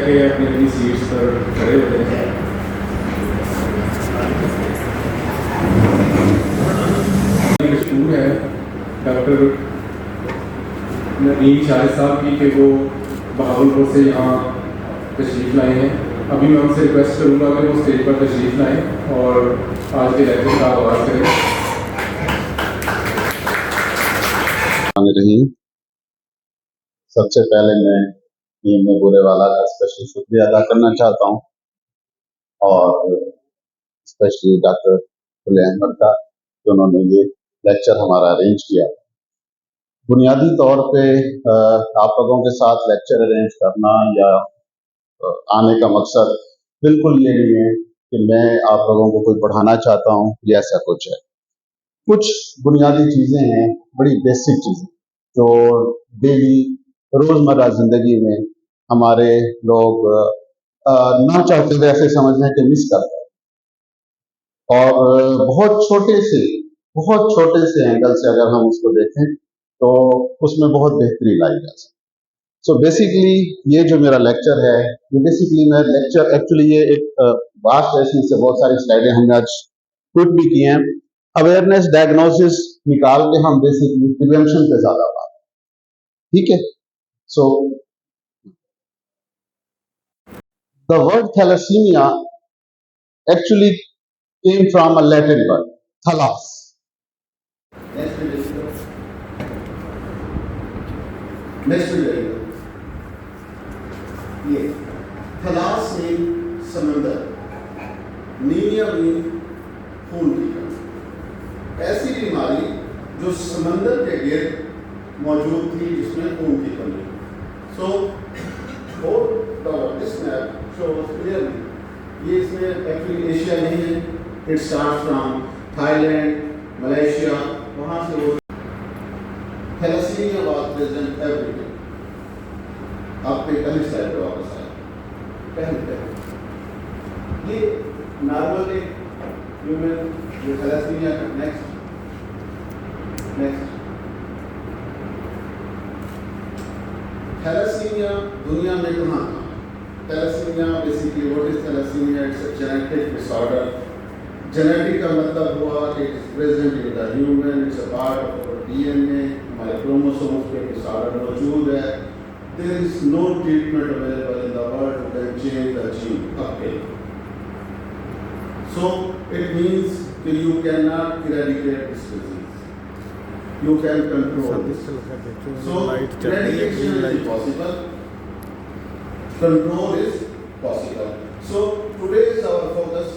के अपनी अपनी सीट्स पर खड़े हो जाए। मशहूर है डॉक्टर नदीम शाहिद साहब की कि वो बहावलपुर से यहाँ तशरीफ़ लाए हैं। अभी मैं उनसे रिक्वेस्ट करूँगा कि वो स्टेज पर तशरीफ़ लाएँ और आज के लेक्चर का आगाज़ करें। सबसे पहले मैं टीम में बुरेवाला का स्पेशल शुक्रिया अदा करना चाहता हूँ और स्पेशली डॉक्टर फुले अहमद का कि उन्होंने ये लेक्चर हमारा अरेंज किया। बुनियादी तौर पे आप लोगों के साथ लेक्चर अरेंज करना या आने का मकसद बिल्कुल ये नहीं है कि मैं आप लोगों को कोई पढ़ाना चाहता हूँ या ऐसा कुछ है। कुछ बुनियादी चीज़ें हैं, बड़ी बेसिक चीज़ें जो डेली रोज़मर्रा ज़िंदगी में हमारे लोग ना चाहते हुए ऐसे समझने के मिस करते हैं और बहुत छोटे से एंगल से अगर हम उसको देखें तो उसमें बहुत बेहतरी लाई जा सकती है। सो बेसिकली ये जो मेरा लेक्चर है, ये बेसिकली मैं लेक्चर एक्चुअली ये एक बात है, इसमें से बहुत सारी स्लाइडें हमने आज पुट भी की हैं। अवेयरनेस डायग्नोसिस निकाल के हम बेसिकली प्रिवेंशन पे ज्यादा बात, ठीक है। So the word thalassemia actually came from a Latin word, thalas. Next ये थलास मीन समंदर, नीमिया मीन खून की कमी। ऐसी बीमारी जो समंदर के गिर्द मौजूद थी जिसमें खून की कमी। So this map shows clearly ये इसमें एक्चुअली एशिया नहीं है। It starts from Thailand, Malaysia, वहाँ से वो थैलेसीमिया वाज प्रेजेंट एवरीवेयर। आपके पहली स्लाइड पर वापस आए, पहले ये नॉर्मल एक ह्यूमन जो थैलेसीमिया का नेक्स्ट थैलेसीमिया दुनिया में कहाँ था? Thalassemia basically what is thalassemia? It's a genetic disorder. Genetic का मतलब हुआ कि it is present in the human, it's a part of our DNA, हमारे क्रोमोसोम्स पे डिसऑर्डर मौजूद है। There is no treatment available in the world to can change the gene uptake. So it means that you cannot eradicate this disease. You can control this. So eradication is impossible. Control is possible. So today's our focus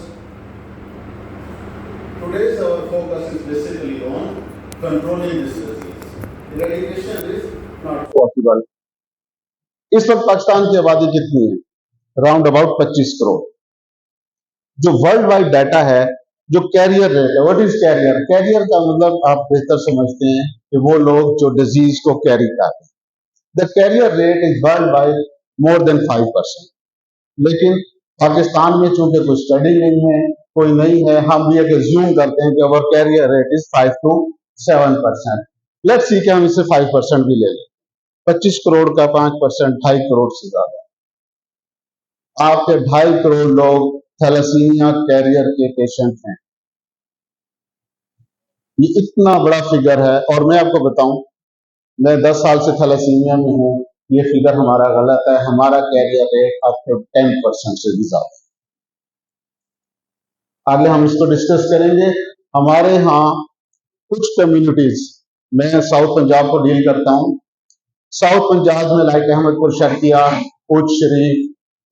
is basically on controlling this disease. Eradication is not possible. इस वक्त पाकिस्तान की आबादी कितनी है? Round about 25 crore. जो world wide data है, जो career rate है, व्हाट इज कैरियर? कैरियर का मतलब आप बेहतर समझते हैं कि वो लोग जो डिजीज को कैरी करते हैं। The carrier rate is worldwide more than 5%। लेकिन पाकिस्तान में चूंकि कोई स्टडी नहीं है, कोई नहीं है, हम भी अज्यूम करते हैं कि our carrier rate is 5 to 7%। Let's see कि हम इसे 5% भी ले लें। 25 करोड़ का 5% 2.5 करोड़ से ज्यादा। आपके 2.5 करोड़ लोग थैलेसीमिया कैरियर के पेशेंट हैं। ये इतना बड़ा फिगर है और मैं आपको बताऊं, मैं 10 साल से थैलेसीमिया में हूं। ये फिगर हमारा गलत है। हमारा कैरियर रेट अब तो 10% से भी ज्यादा। आगे हम इसको डिस्कस करेंगे। हमारे यहाँ कुछ कम्युनिटीज, मैं साउथ पंजाब को डील करता हूं। साउथ पंजाब में लाइक अहमदपुर, शर्किया, उच शरीफ,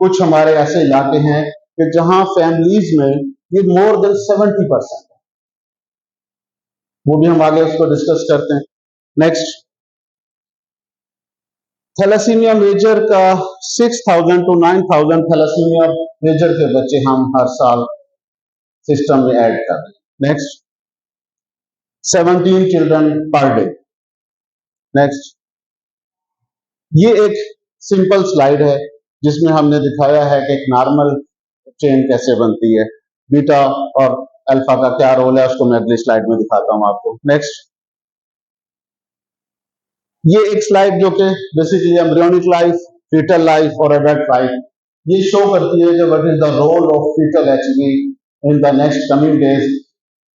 कुछ हमारे ऐसे इलाके हैं कि जहां फैमिलीज में ये मोर देन 70% है। वो भी हम आगे उसको डिस्कस करते हैं। नेक्स्ट, थैलेसीमिया मेजर का 6,000 to 9,000 थैलेसीमिया मेजर के बच्चे हम हर साल सिस्टम में ऐड कर रहे हैं। Next, 17 children per day. Next, ये एक सिंपल स्लाइड है जिसमें हमने दिखाया है कि एक नॉर्मल चेन कैसे बनती है, बीटा और अल्फा का क्या रोल है, उसको मैं अगली स्लाइड में दिखाता हूं आपको। नेक्स्ट, ये एक स्लाइड जो कि basically embryonic life, fetal life और एडल्ट लाइफ ये शो करती है कि what is the role of fetal HB in the next coming days.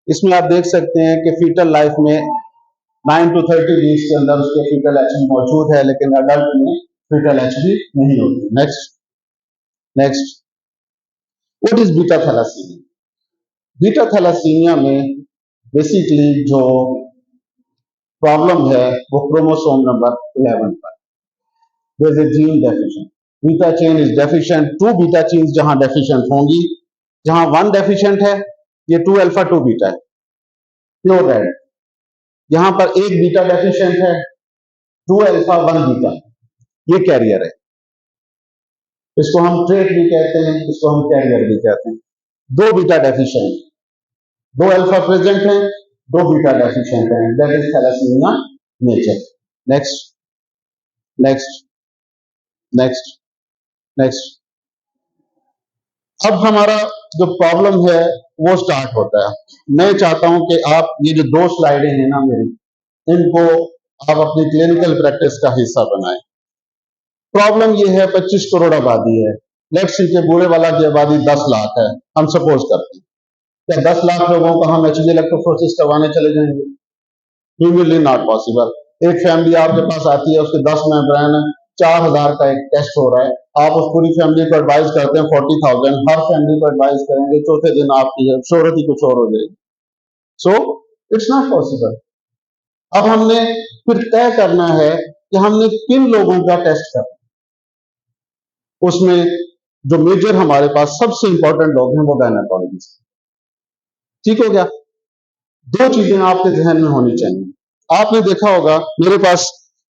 इसमें आप देख सकते हैं कि फीटल लाइफ में 9 to 30 वीक्स के अंदर उसके फीटल एचबी मौजूद है, लेकिन अडल्ट में फीटल एचबी नहीं होती। Next next what is beta thalassemia? Beta thalassemia में बेसिकली जो प्रॉब्लम है वो क्रोमोसोम नंबर 11 पर। There is a gene deficient, beta chain is deficient, 2 beta chains जहां डेफिशिएंट होंगी, जहां 1 डेफिशिएंट है ये 2 अल्फा 2 बीटा है, प्योर रेड। यहां पर एक बीटा डेफिशिएंट है, 2 अल्फा 1 बीटा, ये कैरियर है। इसको हम ट्रेट भी कहते हैं, इसको हम कैरियर भी कहते हैं। 2 बीटा डेफिशिएंट, 2 अल्फा प्रेजेंट हैं, 2 बीटा डेफिशिएंट हैं, that is thalassaemia nature. Next next next next अब हमारा जो प्रॉब्लम है वो स्टार्ट होता है। मैं चाहता हूं कि आप ये जो 2 स्लाइडें हैं ना मेरी, इनको आप अपनी क्लिनिकल प्रैक्टिस का हिस्सा बनाएं। प्रॉब्लम ये है 25 करोड़ आबादी है, लेट्स सी के बूढ़ेवाला की आबादी 10 लाख है, हम सपोज करते हैं। क्या 10 लाख लोगों को हम एचबी इलेक्ट्रोफोरेसिस करवाने चले जाएंगे? Humanly not possible. एक फैमिली आपके पास आती है, उसके 10 मेंब्रेन है, 4000 का एक टेस्ट हो रहा है, आप उस पूरी फैमिली को एडवाइस करते हैं 40,000, हर फैमिली को एडवाइस करेंगे, चौथे दिन आपकी शोहरत ही कुछ और हो जाएगी। So it's not possible. अब हमने फिर तय करना है कि हमने किन लोगों का टेस्ट करना। उसमें जो मेजर हमारे पास सबसे इंपॉर्टेंट लोग हैं वो गायनेकोलॉजिस्ट। ठीक हो गया? 2 चीजें आपके जहन में होनी चाहिए। आपने देखा होगा मेरे पास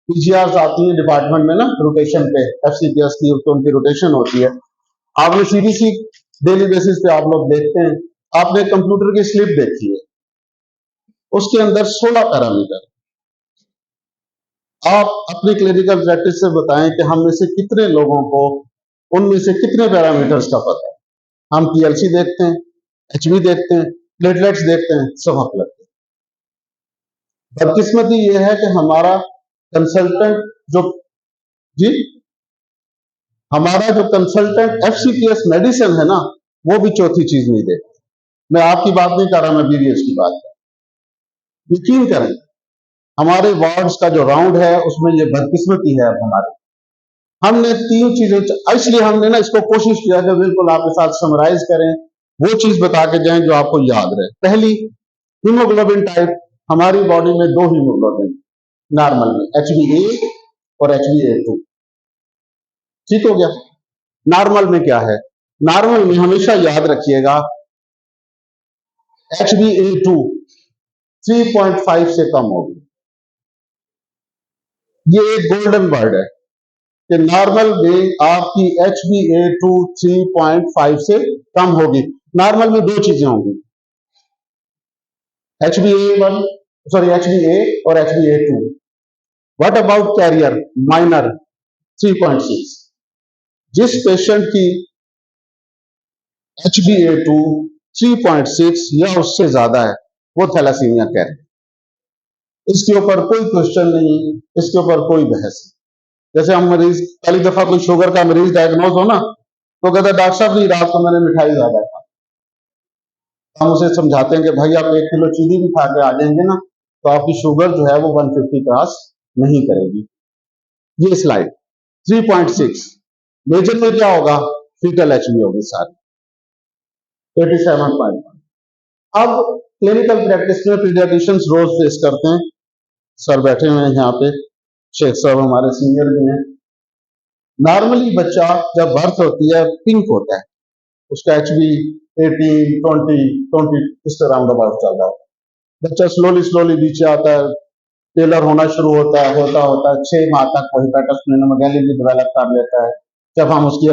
पीजीआर आती है डिपार्टमेंट में ना रोटेशन पे, एफसीपीएस की तो उनकी रोटेशन होती है। आपने सीबीसी डेली बेसिस पे आप लोग देखते हैं, आपने कंप्यूटर की स्लिप देखी है, उसके अंदर 16 पैरामीटर। आप अपनी क्लिनिकल प्रैक्टिस से बताएं कि हम में से कितने लोगों को उनमें से कितने पैरामीटर्स का पता है। हम पीएलसी देखते हैं, एचबी देखते हैं, प्लेटलेट्स देखते हैं, सब हक लगते हैं। बदकिस्मती यह है कि हमारा कंसल्टेंट जो कंसल्टेंट एफसीपीएस मेडिसिन है ना, वो भी चौथी चीज नहीं देखते। मैं आपकी बात नहीं कर रहा, मैं बीडीएस की बात कर रहा हूं। यकीन करें हमारे वार्ड्स का जो राउंड है उसमें ये बदकिस्मती है। अब हमारे हमने 3 चीजें, इसलिए हमने ना इसको कोशिश किया कि बिल्कुल आपके साथ समराइज करें, वो चीज बता के जाएं जो आपको याद रहे। पहली, हीमोग्लोबिन टाइप। हमारी बॉडी में 2 हीमोग्लोबिन नॉर्मल में, HbA और HbA2। ठीक हो गया? नॉर्मल में क्या है? नॉर्मल में हमेशा याद रखिएगा HbA2 3.5 से कम होगी। ये एक गोल्डन वर्ड है कि नॉर्मल में आपकी HbA2 3.5 से कम होगी। नॉर्मल में 2 चीजें होंगी, HbA1 HbA और HbA2। What about carrier minor 3.6? जिस पेशेंट की HbA2 3.6 या उससे ज्यादा है वो थैलासीमिया कैरियर। इसके ऊपर कोई क्वेश्चन नहीं, इसके ऊपर कोई बहस नहीं। जैसे हम मरीज, पहली दफा कोई शुगर का मरीज डायग्नोज हो ना, तो कहता डॉक्टर साहब जी रात को मैंने मिठाई ज्यादा खा। हम उसे समझाते हैं कि भाई आप 1 किलो चीनी भी खा के आ जाएंगे ना तो आपकी शुगर जो है वो 150 क्रॉस नहीं करेगी। ये स्लाइड 3.6 मेजर में क्या होगा? फीटल एचबी होगी सारी 87.1। अब क्लिनिकल प्रैक्टिस में पीडियाट्रिशियंस रोज फेस करते हैं। सर बैठे हुए हैं यहाँ पे, शेख साहब हमारे सीनियर भी हैं। नॉर्मली बच्चा जब बर्थ होती है पिंक होता है, उसका HB 18, 20 इस तरह राउंड चल रहा है। बच्चा स्लोली नीचे आता है, टेलर होना शुरू होता है, 6 माह तक वो हेपेटोस्प्लेनोमेगाली भी डेवलप कर लेता है। जब हम उसकी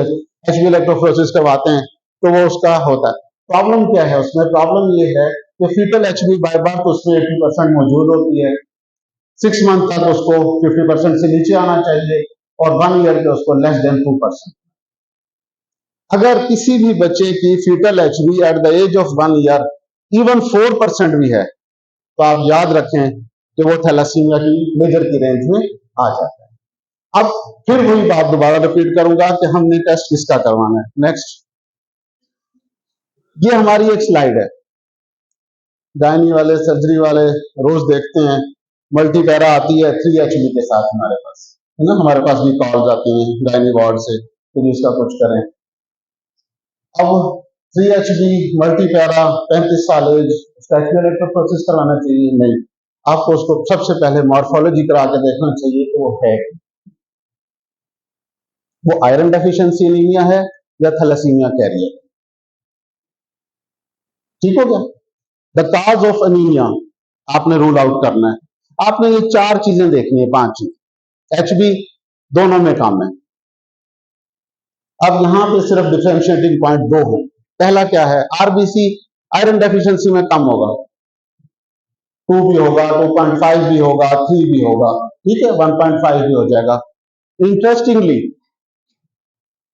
HB इलेक्ट्रोफोरेसिस करवाते हैं तो वो उसका होता है। प्रॉब्लम क्या है उसमें? प्रॉब्लम ये है कि फीटल HB बाय बर्थ उसमें 80% मौजूद होती है। 6 मंथ तक उसको 50% से नीचे आना चाहिए और 1 ईयर के उसको लेस देन 2%। अगर किसी भी बच्चे की fetal HB at the age of 1 year even 4% भी है तो आप याद रखें कि वो थैलासीमिया की मेजर की रेंज में आ जाता है। अब फिर वही बात दोबारा रिपीट करूंगा कि हमने टेस्ट किसका करवाना है। नेक्स्ट, ये हमारी एक स्लाइड है, गायनी वाले सर्जरी वाले रोज देखते हैं, मल्टी पैरा आती है 3HB के साथ हमारे पास, है ना। हमारे पास भी कॉल्स आती हैं गायनी वार्ड से कि जी इसका कुछ करें। अब 3HB मल्टी पैरा 35 साल एज, उसका प्रोसेस करवाना चाहिए? नहीं, आपको उसको सबसे पहले मॉर्फोलॉजी करा के देखना चाहिए कि वो है, वो आयरन डेफिशिएंसी एनीमिया है या थैलेसीमिया कैरियर। ठीक हो गया। द काज ऑफ एनीमिया आपने रूल आउट करना है। आपने ये 4 चीजें देखनी है, 5 चीज। HB दोनों में काम है। अब यहां पे सिर्फ डिफरेंशिएटिंग पॉइंट 2 है। पहला क्या है, RBC आयरन डेफिशिएंसी में कम होगा, 2 भी होगा, 2.5 भी होगा, 3 भी होगा, ठीक है, 1.5 भी हो जाएगा। इंटरेस्टिंगली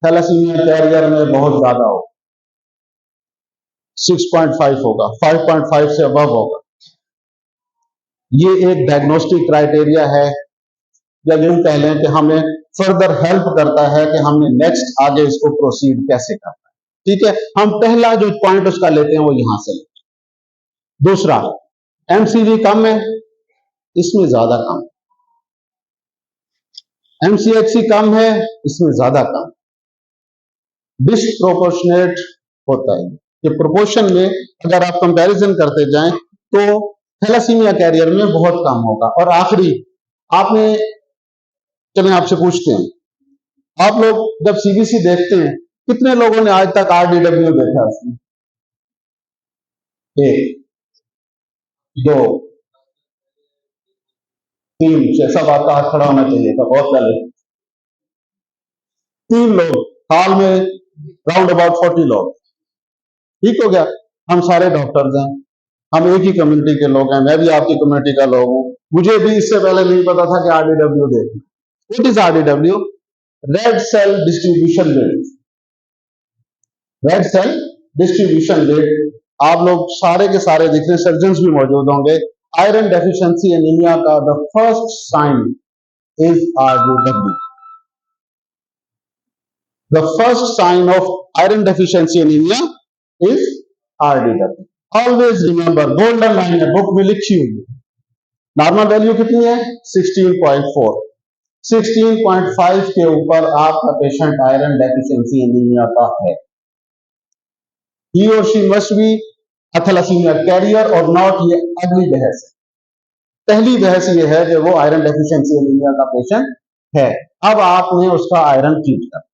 थैलेसीमिया कैरियर में बहुत ज्यादा हो, 6.5 होगा, 5.5 से अबव होगा। ये एक डायग्नोस्टिक क्राइटेरिया है, या यूं कह लें कि हमें फर्दर हेल्प करता है कि हमने नेक्स्ट आगे इसको प्रोसीड कैसे करना है। ठीक है, हम पहला जो पॉइंट उसका लेते हैं वो यहां से लेते हैं। दूसरा, MCV कम है, इसमें ज्यादा कम। MCHC कम है, इसमें ज्यादा कम। डिस्प्रोपोर्शनेट होता है कि प्रोपोर्शन में अगर आप कंपैरिजन करते जाएं तो थैलेसीमिया कैरियर में बहुत कम होगा। और आखिरी, आपने, चलें आपसे पूछते हैं, आप लोग जब CBC देखते हैं कितने लोगों ने आज तक RDW देखा? उसमें 1, 2, 3, 6, सब आपका हाथ खड़ा होना चाहिए था बहुत पहले। 3 लोग, हाल में राउंड अबाउट 40 लोग। ठीक हो गया। हम सारे डॉक्टर्स हैं, हम एक ही कम्युनिटी के लोग हैं, मैं भी आपकी कम्युनिटी का लोग हूं। मुझे भी इससे पहले नहीं पता था कि RDW देखना। What is RDW? Red cell distribution rate. Red cell distribution rate, आप लोग सारे के सारे दिख रहे, सर्जन्स भी मौजूद होंगे। आयरन डेफिशिएंसी एनीमिया का the first sign is RDW। The first sign of iron deficiency anemia is RDW. Always remember, golden line है, बुक में लिखी हुई है। नॉर्मल वैल्यू कितनी है? 16.4। 16.5 के ऊपर आपका पेशेंट आयरन डेफिशिएंसी एनीमिया का है। He or she must be a thalassemia carrier or not। ये अगली बहस है। पहली बहस ये है कि वो आयरन डेफिशिएंसी एनीमिया का पेशेंट है। अब आपने उसका आयरन ट्रीट करना।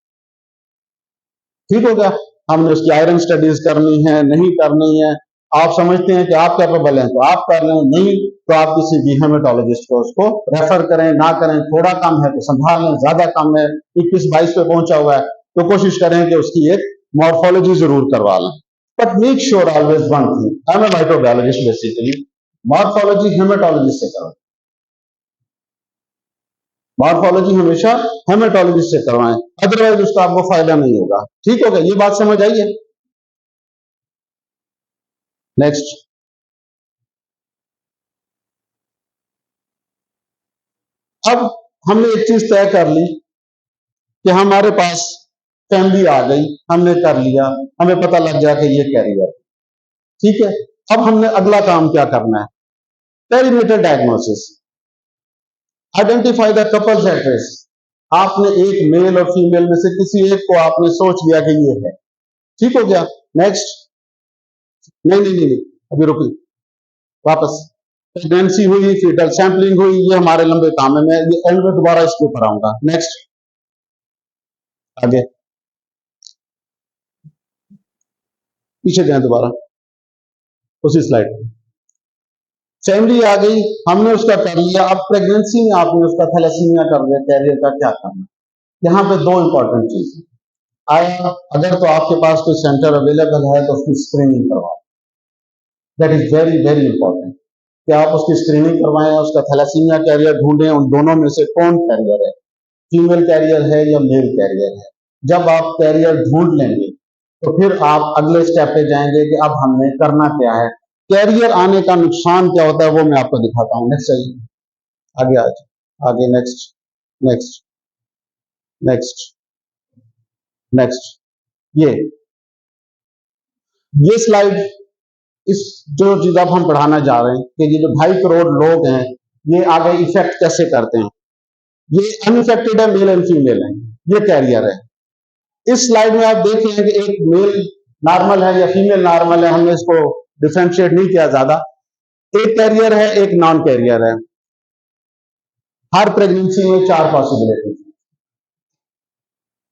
ठीक हो गया। हमने उसकी आयरन स्टडीज करनी है, नहीं करनी है, आप समझते हैं कि आप कैपेबल हैं तो आप कर लें, नहीं तो आप किसी भी हेमेटोलॉजिस्ट को उसको रेफर करें, ना करें, थोड़ा कम है तो संभाल लें, ज्यादा कम है 21-22 पे पहुंचा हुआ है तो कोशिश करें कि उसकी एक मॉर्फोलॉजी जरूर करवा लें। But make sure always one thing, I am a microbiologist basically, morphology haematologist से करो। मॉर्फोलॉजी हमेशा हेमेटोलॉजिस्ट से करवाएं, अदरवाइज उसका आपको फायदा नहीं होगा। ठीक हो गया, ये बात समझ आई है? नेक्स्ट, अब हमने एक चीज तय कर ली कि हमारे पास फैमिली आ गई, हमने कर लिया, हमें पता लग गया कि ये कैरियर। ठीक है, अब हमने अगला काम क्या करना है? Perinatal diagnosis, identify the couples at risk. आपने एक मेल और फीमेल में से किसी एक को आपने सोच लिया कि ये है। ठीक हो गया। नेक्स्ट, नहीं नहीं नहीं, अभी रुकिए, वापस। प्रेगनेंसी हुई, फीटल सैंपलिंग हुई, ये हमारे लंबे काम है, मैं ये एंड में दोबारा इसके ऊपर आऊंगा। नेक्स्ट, आगे पीछे जाए दोबारा उसी स्लाइड। फैमिली आ गई, हमने उसका कर लिया। अब प्रेगनेंसी में आपने उसका थैलेसीमिया कर लिया, कैरियर का क्या करना? यहाँ पे 2 इंपॉर्टेंट चीज है। आया अगर तो आपके पास कोई सेंटर अवेलेबल है तो उसकी स्क्रीनिंग करवाओ। That is very very important कि आप उसकी स्क्रीनिंग करवाएं, उसका थैलेसीमिया कैरियर ढूंढें, उन दोनों में से कौन कैरियर है, फीमेल कैरियर है या मेल कैरियर है। जब आप कैरियर ढूंढ लेंगे तो फिर आप अगले स्टेप पे जाएंगे कि अब हमने करना क्या है। कैरियर आने का नुकसान क्या होता है वो मैं आपको दिखाता हूं। नेक्स्ट आइए, आगे आज आगे, नेक्स्ट नेक्स्ट। नेक्स्ट नेक्स्ट, ये स्लाइड, इस जो चीज अब हम पढ़ाना जा रहे हैं कि ये जो 2.5 करोड़ लोग हैं, ये आगे इफेक्ट कैसे करते हैं। ये अनइफेक्टेड है, मेल एंड फीमेल है, ये कैरियर है। इस स्लाइड में आप देख रहे हैं कि एक मेल नॉर्मल है या फीमेल नॉर्मल है, हमने इसको डिफरेंशिएट नहीं किया ज्यादा। एक कैरियर है, एक नॉन कैरियर है। हर प्रेगनेंसी में 4 पॉसिबिलिटी,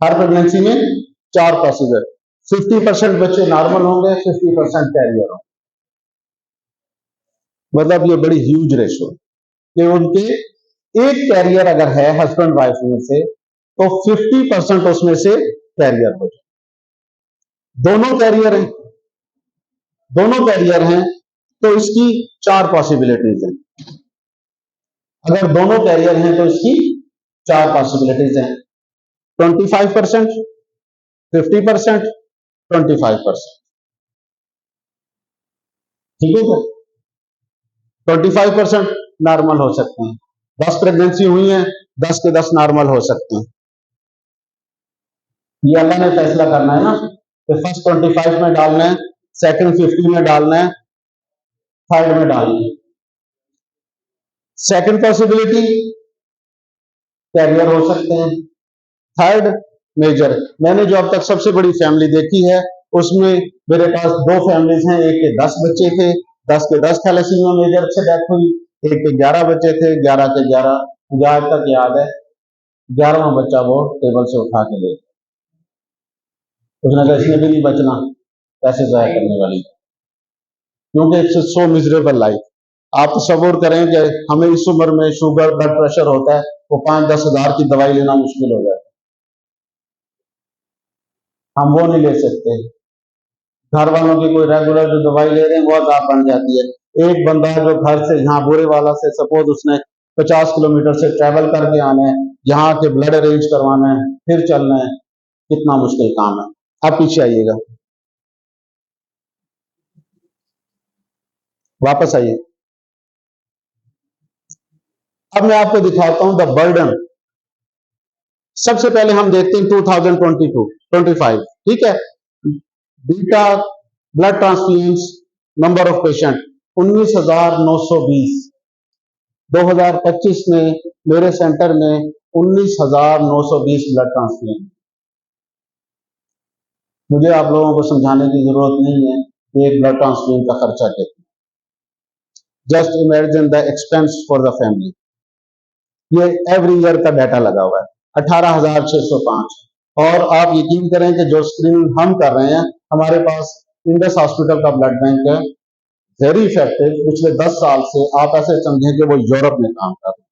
हर प्रेगनेंसी में 4 पॉसिबिलिटी। 50% बच्चे नॉर्मल होंगे, 50% कैरियर होंगे। मतलब ये बड़ी ह्यूज रेशो है कि उनके एक कैरियर अगर है हस्बैंड वाइफ में से, तो 50% उसमें से कैरियर हो जाए। दोनों कैरियर हैं, दोनों कैरियर हैं, तो इसकी 4 पॉसिबिलिटीज हैं। अगर दोनों कैरियर हैं तो इसकी 4 पॉसिबिलिटीज हैं। 25%, 50%, 25%। ठीक है क्या? 25% नॉर्मल हो सकते हैं। 10 प्रेगनेंसी हुई है, 10 के 10 नॉर्मल हो सकते हैं। ये अल्लाह ने फैसला करना है ना कि फर्स्ट 25 में डालना है, सेकंड 50 में डालना है, थर्ड में डालना है। सेकंड पॉसिबिलिटी कैरियर हो सकते हैं। थर्ड मेजर, मैंने जो अब तक सबसे बड़ी फैमिली देखी है उसमें मेरे पास 2 फैमिलीज हैं। एक के 10 बच्चे थे, 10 के 10 थैलेसीमिया मेजर से डेथ हुई। एक के 11 बच्चे थे, 11 के 11। मुझे आज तक याद है 11वां बच्चा वो टेबल से उठा के ले, उसने कहा इसमें भी नहीं बचना, पैसे जाया करने वाली, क्योंकि इट्स सो मिजरेबल लाइफ। आप तसव्वुर करें कि हमें इस उम्र में शुगर ब्लड प्रेशर होता है, वो 5-10 हजार की दवाई लेना मुश्किल हो जाए, हम वो नहीं ले सकते। घर वालों की कोई रेगुलर जो दवाई ले रहे हैं वो अजाब बन जाती है। एक बंदा जो घर से यहाँ बुरे वाला से सपोज उसने 50 किलोमीटर से ट्रेवल करके आना है, यहाँ के ब्लड अरेंज करवाना है, फिर चलना है, कितना मुश्किल काम है। आप पीछे आइएगा, वापस आइए। अब मैं आपको दिखाता हूं द बर्डन। सबसे पहले हम देखते हैं 2022-25, ठीक है। Beta blood transfusion number of patient 19,920। 2025 में मेरे सेंटर में 19,920 ब्लड ट्रांसफ्यूजन। मुझे आप लोगों को समझाने की जरूरत नहीं है कि एक ब्लड ट्रांसफ्यूजन का खर्चा कितना। Just imagine the expense for the family. ये एवरी ईयर का डाटा लगा हुआ है, 18,605। और आप यकीन करें कि जो स्क्रीनिंग हम कर रहे हैं, हमारे पास इंडस हॉस्पिटल का ब्लड बैंक है, वेरी इफेक्टिव। पिछले 10 साल से आप ऐसे समझें कि वो यूरोप में काम कर रहे हैं।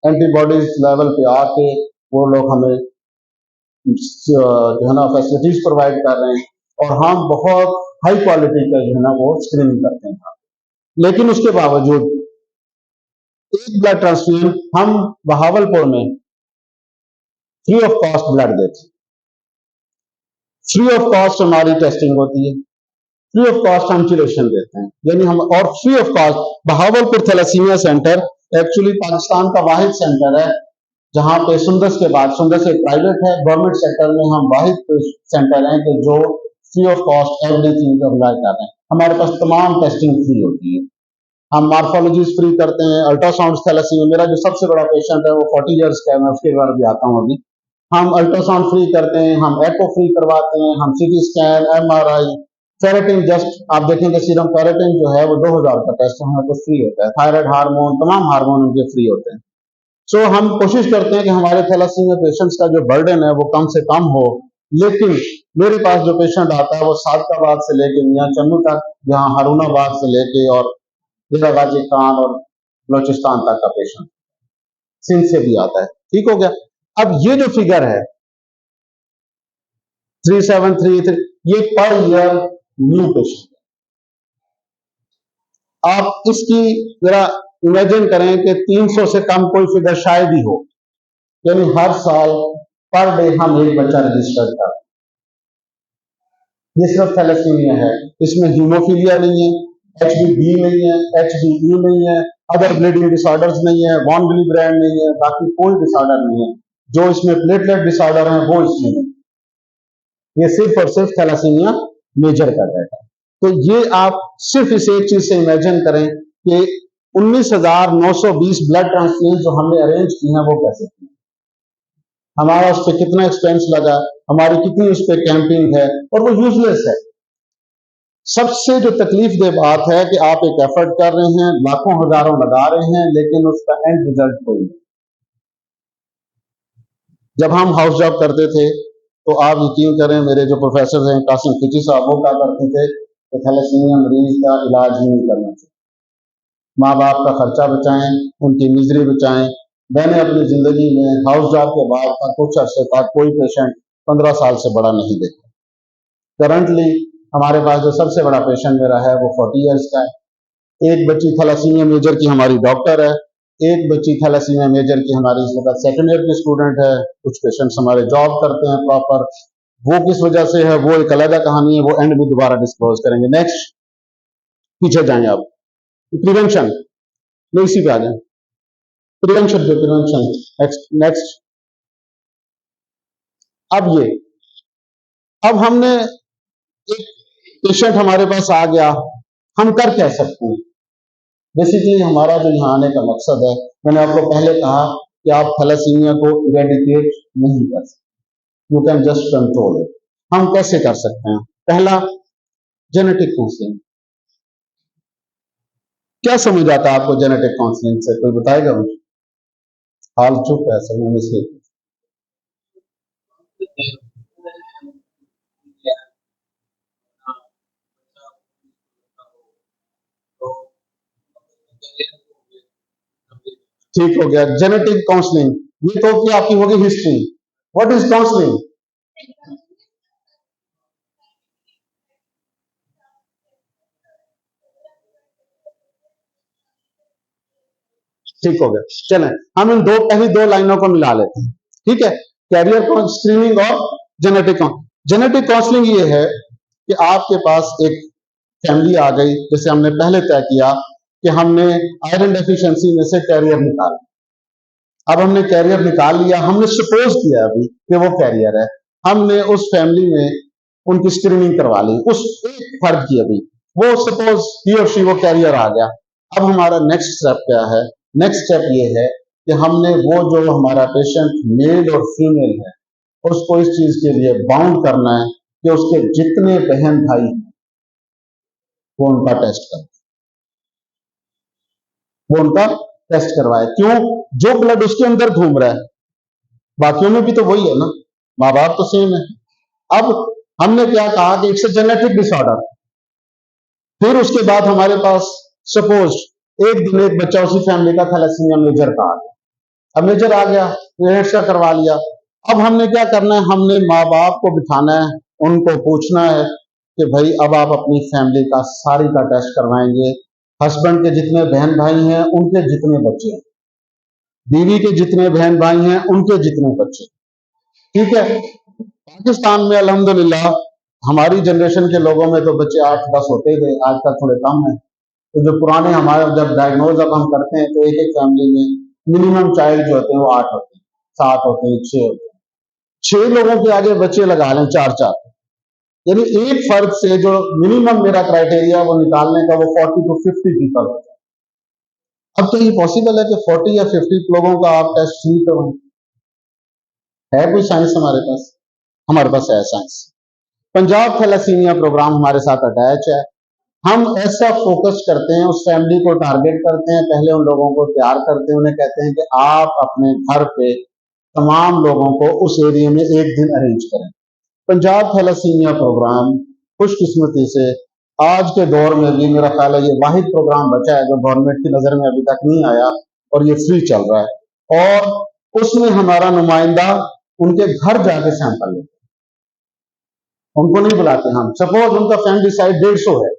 एंटीबॉडीज लेवल पे आके वो लोग हमें जो है ना फैसिलिटीज प्रोवाइड कर रहे हैं, और हम बहुत हाई क्वालिटी का जो है ना वो स्क्रीनिंग करते हैं। लेकिन उसके बावजूद एक ब्लड ट्रांसफ्यूजन हम बहावलपुर में फ्री ऑफ कॉस्ट ब्लड देते हैं। फ्री ऑफ कॉस्ट हमारी टेस्टिंग होती है, फ्री ऑफ कॉस्ट हम चिलेशन देते हैं, यानी हम, और free of cost Bahawalpur thalassemia centre actually Pakistan का वाहिद सेंटर है जहां पे सुंदस के बाद, सुंदस एक प्राइवेट है, गवर्नमेंट सेक्टर में हम वाहिद सेंटर हैं कि जो free of cost everything apply कर रहे हैं। हमारे पास तमाम टेस्टिंग फ्री होती है। हम मार्फोलॉजीज फ्री करते हैं, अल्ट्रासाउंड थैलेसीमिया, मेरा जो सबसे बड़ा पेशेंट है वो 40 इयर्स का है, मैं उसके बारे में भी आता हूँ अभी। हम अल्ट्रासाउंड फ्री करते हैं, हम एको फ्री करवाते हैं, हम CT scan, MRI, ferritin, just आप देखेंगे सीरम फेरेटिन जो है वो 2000 का टेस्ट हमारे को फ्री होता है। थायराइड हार्मोन, तमाम हार्मोन उनके फ्री होते हैं। सो हम कोशिश करते हैं कि हमारे थैलेसीमिया पेशेंट्स का जो बर्डन है वो कम से कम हो। लेकिन मेरे पास जो पेशेंट आता है वो सादकाबाद से लेके मियां चन्नू तक, यहाँ हारूनाबाद से लेके और जिला गाजी खान और बलोचिस्तान तक का पेशेंट, सिंध से भी आता है। ठीक हो गया। अब ये जो फिगर है 3733, ये पर ईयर न्यू पेशेंट। आप इसकी जरा इमेजिन करें कि 300 से कम कोई फिगर शायद ही हो, यानी हर साल पर डे हम एक बच्चा रजिस्टर कर। ये सिर्फ थैलेसीमिया है, इसमें हीमोफीलिया नहीं है, HBB नहीं है, HBE नहीं है, अदर ब्लीडिंग डिसऑर्डर्स नहीं है, वॉन विली ब्रांड नहीं है, बाकी कोई डिसऑर्डर नहीं है। जो इसमें प्लेटलेट डिसऑर्डर है वो इसमें नहीं। ये सिर्फ और सिर्फ थैलासीमिया मेजर का डाटा। तो ये आप सिर्फ इस एक चीज से इमेजिन करें कि 19,920 ब्लड ट्रांसफ्यूजन जो हमने अरेंज की हैं वो कैसे की, हमारा उस पर कितना एक्सपेंस लगा, हमारी कितनी उस पर कैंपिंग है, और वो यूजलेस है। सबसे जो तकलीफ दे बात है कि आप एक एफर्ट कर रहे हैं, लाखों हजारों लगा रहे हैं, लेकिन उसका एंड रिजल्ट कोई नहीं। जब हम हाउस जॉब करते थे तो आप यकीन करें, मेरे जो प्रोफेसर हैं कासिम खिची साहब, वो क्या करते थे कि थैलेसीमिया मरीज का इलाज ही नहीं करना चाहिए, माँ बाप का खर्चा बचाएं, उनकी मिजरी बचाएं। मैंने अपनी जिंदगी में हाउस जॉब के बाद का कुछ अर्से तक कोई पेशेंट 15 साल से बड़ा नहीं देखा। करंटली हमारे पास जो सबसे बड़ा पेशेंट मेरा है वो 40 ईयर्स का है। एक बच्ची थैलेसीमिया मेजर की हमारी डॉक्टर है, एक बच्ची थैलेसीमिया मेजर की हमारी इस वक्त सेकेंड ईयर की स्टूडेंट है। कुछ पेशेंट्स हमारे जॉब करते हैं प्रॉपर, वो किस वजह से है वो एक अलग कहानी है, वो एंड में दोबारा डिस्क्लोज करेंगे। नेक्स्ट, पीछे जाएं आप। प्रिवेंशन नहीं, इसी पे आ जाए। प्रिवेंशन पे प्रिवेंशन नेक्स्ट। अब हमने एक पेशेंट हमारे पास आ गया, हम कर क्या सकते हैं? बेसिकली हमारा जो यहाँ आने का मकसद है, मैंने आपको पहले कहा कि आप थैलेसीमिया को इरेडिकेट नहीं कर सकते, you can just control it. हम कैसे कर सकते हैं? पहला, जेनेटिक काउंसलिंग। क्या समझ आता है आपको जेनेटिक काउंसलिंग से? कोई बताएगा मुझे? हाल चुप है सब में से। ठीक हो गया, जेनेटिक काउंसलिंग। ये तो क्या आपकी होगी हिस्ट्री। What is counselling? ठीक हो गया, चलें हम इन पहली दो लाइनों को मिला लेते हैं। ठीक है, कैरियर स्क्रीनिंग और जेनेटिक जेनेटिक काउंसलिंग ये है कि आपके पास एक फैमिली आ गई, जैसे हमने पहले तय किया कि हमने आयरन डेफिशिएंसी में से कैरियर निकाला। अब हमने कैरियर निकाल लिया, हमने सपोज किया अभी कि वो कैरियर है, हमने उस फैमिली में उनकी स्क्रीनिंग करवा ली, उस एक फर्द की। अभी वो सपोज ही और शी वो कैरियर आ गया। अब हमारा नेक्स्ट स्टेप क्या है? नेक्स्ट स्टेप ये है कि हमने वो जो हमारा पेशेंट मेल और फीमेल है, उसको इस चीज के लिए बाउंड करना है कि उसके जितने बहन भाई हैं वो उनका टेस्ट करें, वो उनका टेस्ट करवाए। क्यों? जो ब्लड उसके अंदर घूम रहा है, बाकियों में भी तो वही है ना, माँ बाप तो सेम है। अब हमने क्या कहा कि इट्स ए जेनेटिक डिसऑर्डर। फिर उसके बाद हमारे पास सपोज एक दिन एक बच्चा उसी फैमिली का थैलेसीमिया मेजर का आ गया। अब मेजर आ गया, पेरेंट्स का करवा लिया। अब हमने क्या करना है? हमने माँ बाप को बिठाना है, उनको पूछना है कि भाई अब आप अपनी फैमिली का सारी का टेस्ट करवाएंगे। हस्बैंड के जितने बहन भाई हैं उनके जितने बच्चे हैं, बीवी के जितने बहन भाई हैं उनके जितने बच्चे। ठीक है, पाकिस्तान में अल्हम्दुलिल्लाह हमारी जनरेशन के लोगों में तो बच्चे 8-10 होते ही गए, आजकल थोड़े कम है। तो जो पुराने हमारे जब डायग्नोज अब हम करते हैं तो एक एक फैमिली में मिनिमम चाइल्ड जो होते हैं वो 8 होते हैं, 7 होते हैं, 6 होते हैं। 6 लोगों के आगे बच्चे लगा लें 4-4, यानी एक फर्द से जो मिनिमम मेरा क्राइटेरिया वो निकालने का वो 40 to 50 पीपल होता है। अब तो ये पॉसिबल है कि 40 या 50 लोगों का आप टेस्ट नहीं करवाएं? है कोई साइंस हमारे पास? हमारे पास है साइंस। पंजाब थैलेसीमिया प्रोग्राम हमारे साथ अटैच है। हम ऐसा फोकस करते हैं, उस फैमिली को टारगेट करते हैं, पहले उन लोगों को तैयार करते हैं, उन्हें कहते हैं कि आप अपने घर पे तमाम लोगों को उस एरिया में एक दिन अरेंज करें। पंजाब थैलेसीमिया प्रोग्राम खुशकिस्मती से आज के दौर में भी मेरा ख्याल है ये वाहिद प्रोग्राम बचा है जो गवर्नमेंट की नजर में अभी तक नहीं आया, और ये फ्री चल रहा है। और उसमें हमारा नुमाइंदा उनके घर जाके सैंपल लेते, उनको नहीं बुलाते हम। सपोज उनका फैमिली साइज 150 है,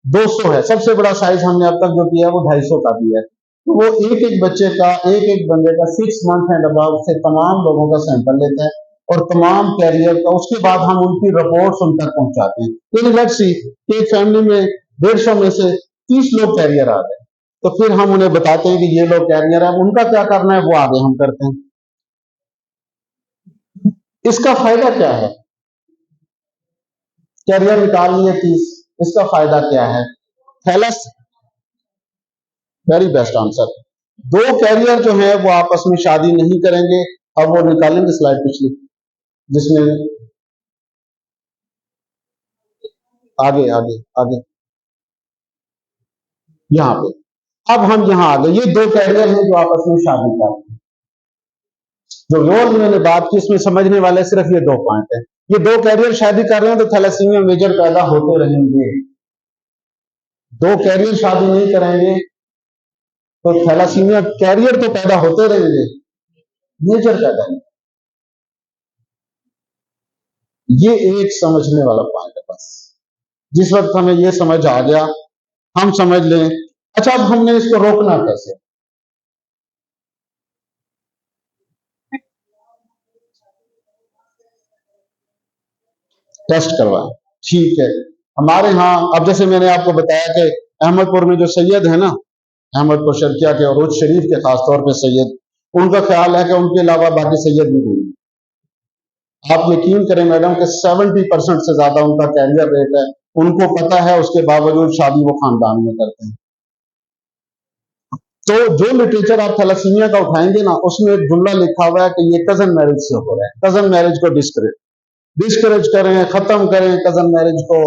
200 है, सबसे बड़ा साइज हमने अब तक जो किया है वो 250 का भी है। तो वो एक एक बच्चे का, एक एक बंदे का 6 मंथ एंड अबव से तमाम लोगों का सैंपल लेते हैं और तमाम कैरियर का, उसके बाद हम उनकी रिपोर्ट्स उन तक पहुंचाते हैं। तो लेट्स सी कि एक फैमिली में 150 में से 30 लोग कैरियर आ गए, तो फिर हम उन्हें बताते हैं कि ये लोग कैरियर है, उनका क्या करना है वो आगे हम करते हैं। इसका फायदा क्या है? कैरियर निकाल लिए 30, इसका फायदा क्या है? थैलस, वेरी बेस्ट आंसर। दो कैरियर जो है वो आपस में शादी नहीं करेंगे। अब वो निकालेंगे स्लाइड पिछली, जिसमें आगे आगे आगे यहां पे, अब हम यहां आ गए। ये दो कैरियर हैं जो आपस में शादी करते हैं। जो रोल मैंने बात की इसमें समझने वाले सिर्फ ये दो पॉइंट है। ये दो कैरियर शादी कर रहे हैं तो थैलेसीमिया मेजर पैदा होते रहेंगे। दो कैरियर शादी नहीं करेंगे तो थैलेसीमिया कैरियर तो पैदा होते रहेंगे, मेजर पैदा नहीं। ये एक समझने वाला पॉइंट है बस। जिस वक्त हमें ये समझ आ गया, हम समझ लें। अच्छा, अब हमने इसको रोकना कैसे? टेस्ट करवाएं, ठीक है। हमारे यहाँ अब जैसे मैंने आपको बताया कि अहमदपुर में जो सैयद है ना, अहमदपुर शर्किया के और उस शरीफ के खासतौर पे सैयद, उनका ख्याल है कि उनके अलावा बाकी सैयद भी नहीं। आप यकीन करें मैडम कि 70% से ज्यादा उनका कैरियर रेट है। उनको पता है, उसके बावजूद शादी वो खानदान में करते हैं। तो जो लिटरेचर आप थैलेसीमिया का उठाएंगे ना, उसमें एक जुमला लिखा हुआ है कि ये कजन मैरिज से हो रहा है। कजन मैरिज को डिस्करेज करें, खत्म करें कजन मैरिज को।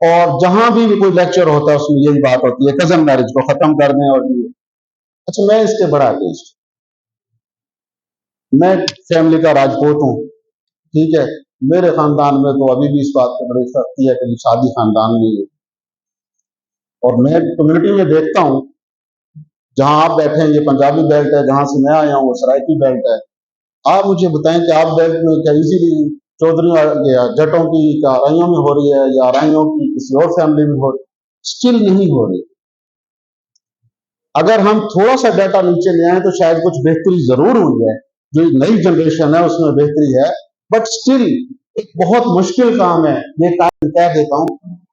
और जहां भी कोई लेक्चर होता है उसमें यही बात होती है, कजन मैरिज को खत्म कर दें। और ये अच्छा, मैं इसके बड़ा अगेंस्ट। मैं फैमिली का राजपूत हूँ, ठीक है। मेरे खानदान में तो अभी भी इस बात पर बड़ी सख्ती है कि शादी खानदान में ही। और मैं कम्युनिटी में देखता हूँ, जहां आप बैठे हैं ये पंजाबी बेल्ट है, जहां से मैं आया हूँ वो सराइकी बेल्ट है। आप मुझे बताएं कि आप बेल्ट में क्या इजीली चौधरी या जटों की क्या राइयों में हो रही है, या राइयों की किसी और फैमिली में हो रही? स्टिल नहीं हो रही। अगर हम थोड़ा सा डाटा नीचे ले आए तो शायद कुछ बेहतरी जरूर हुई है। जो नई जनरेशन है उसमें बेहतरी है, बट स्टिल एक बहुत मुश्किल काम है। ये काम कह देता हूँ,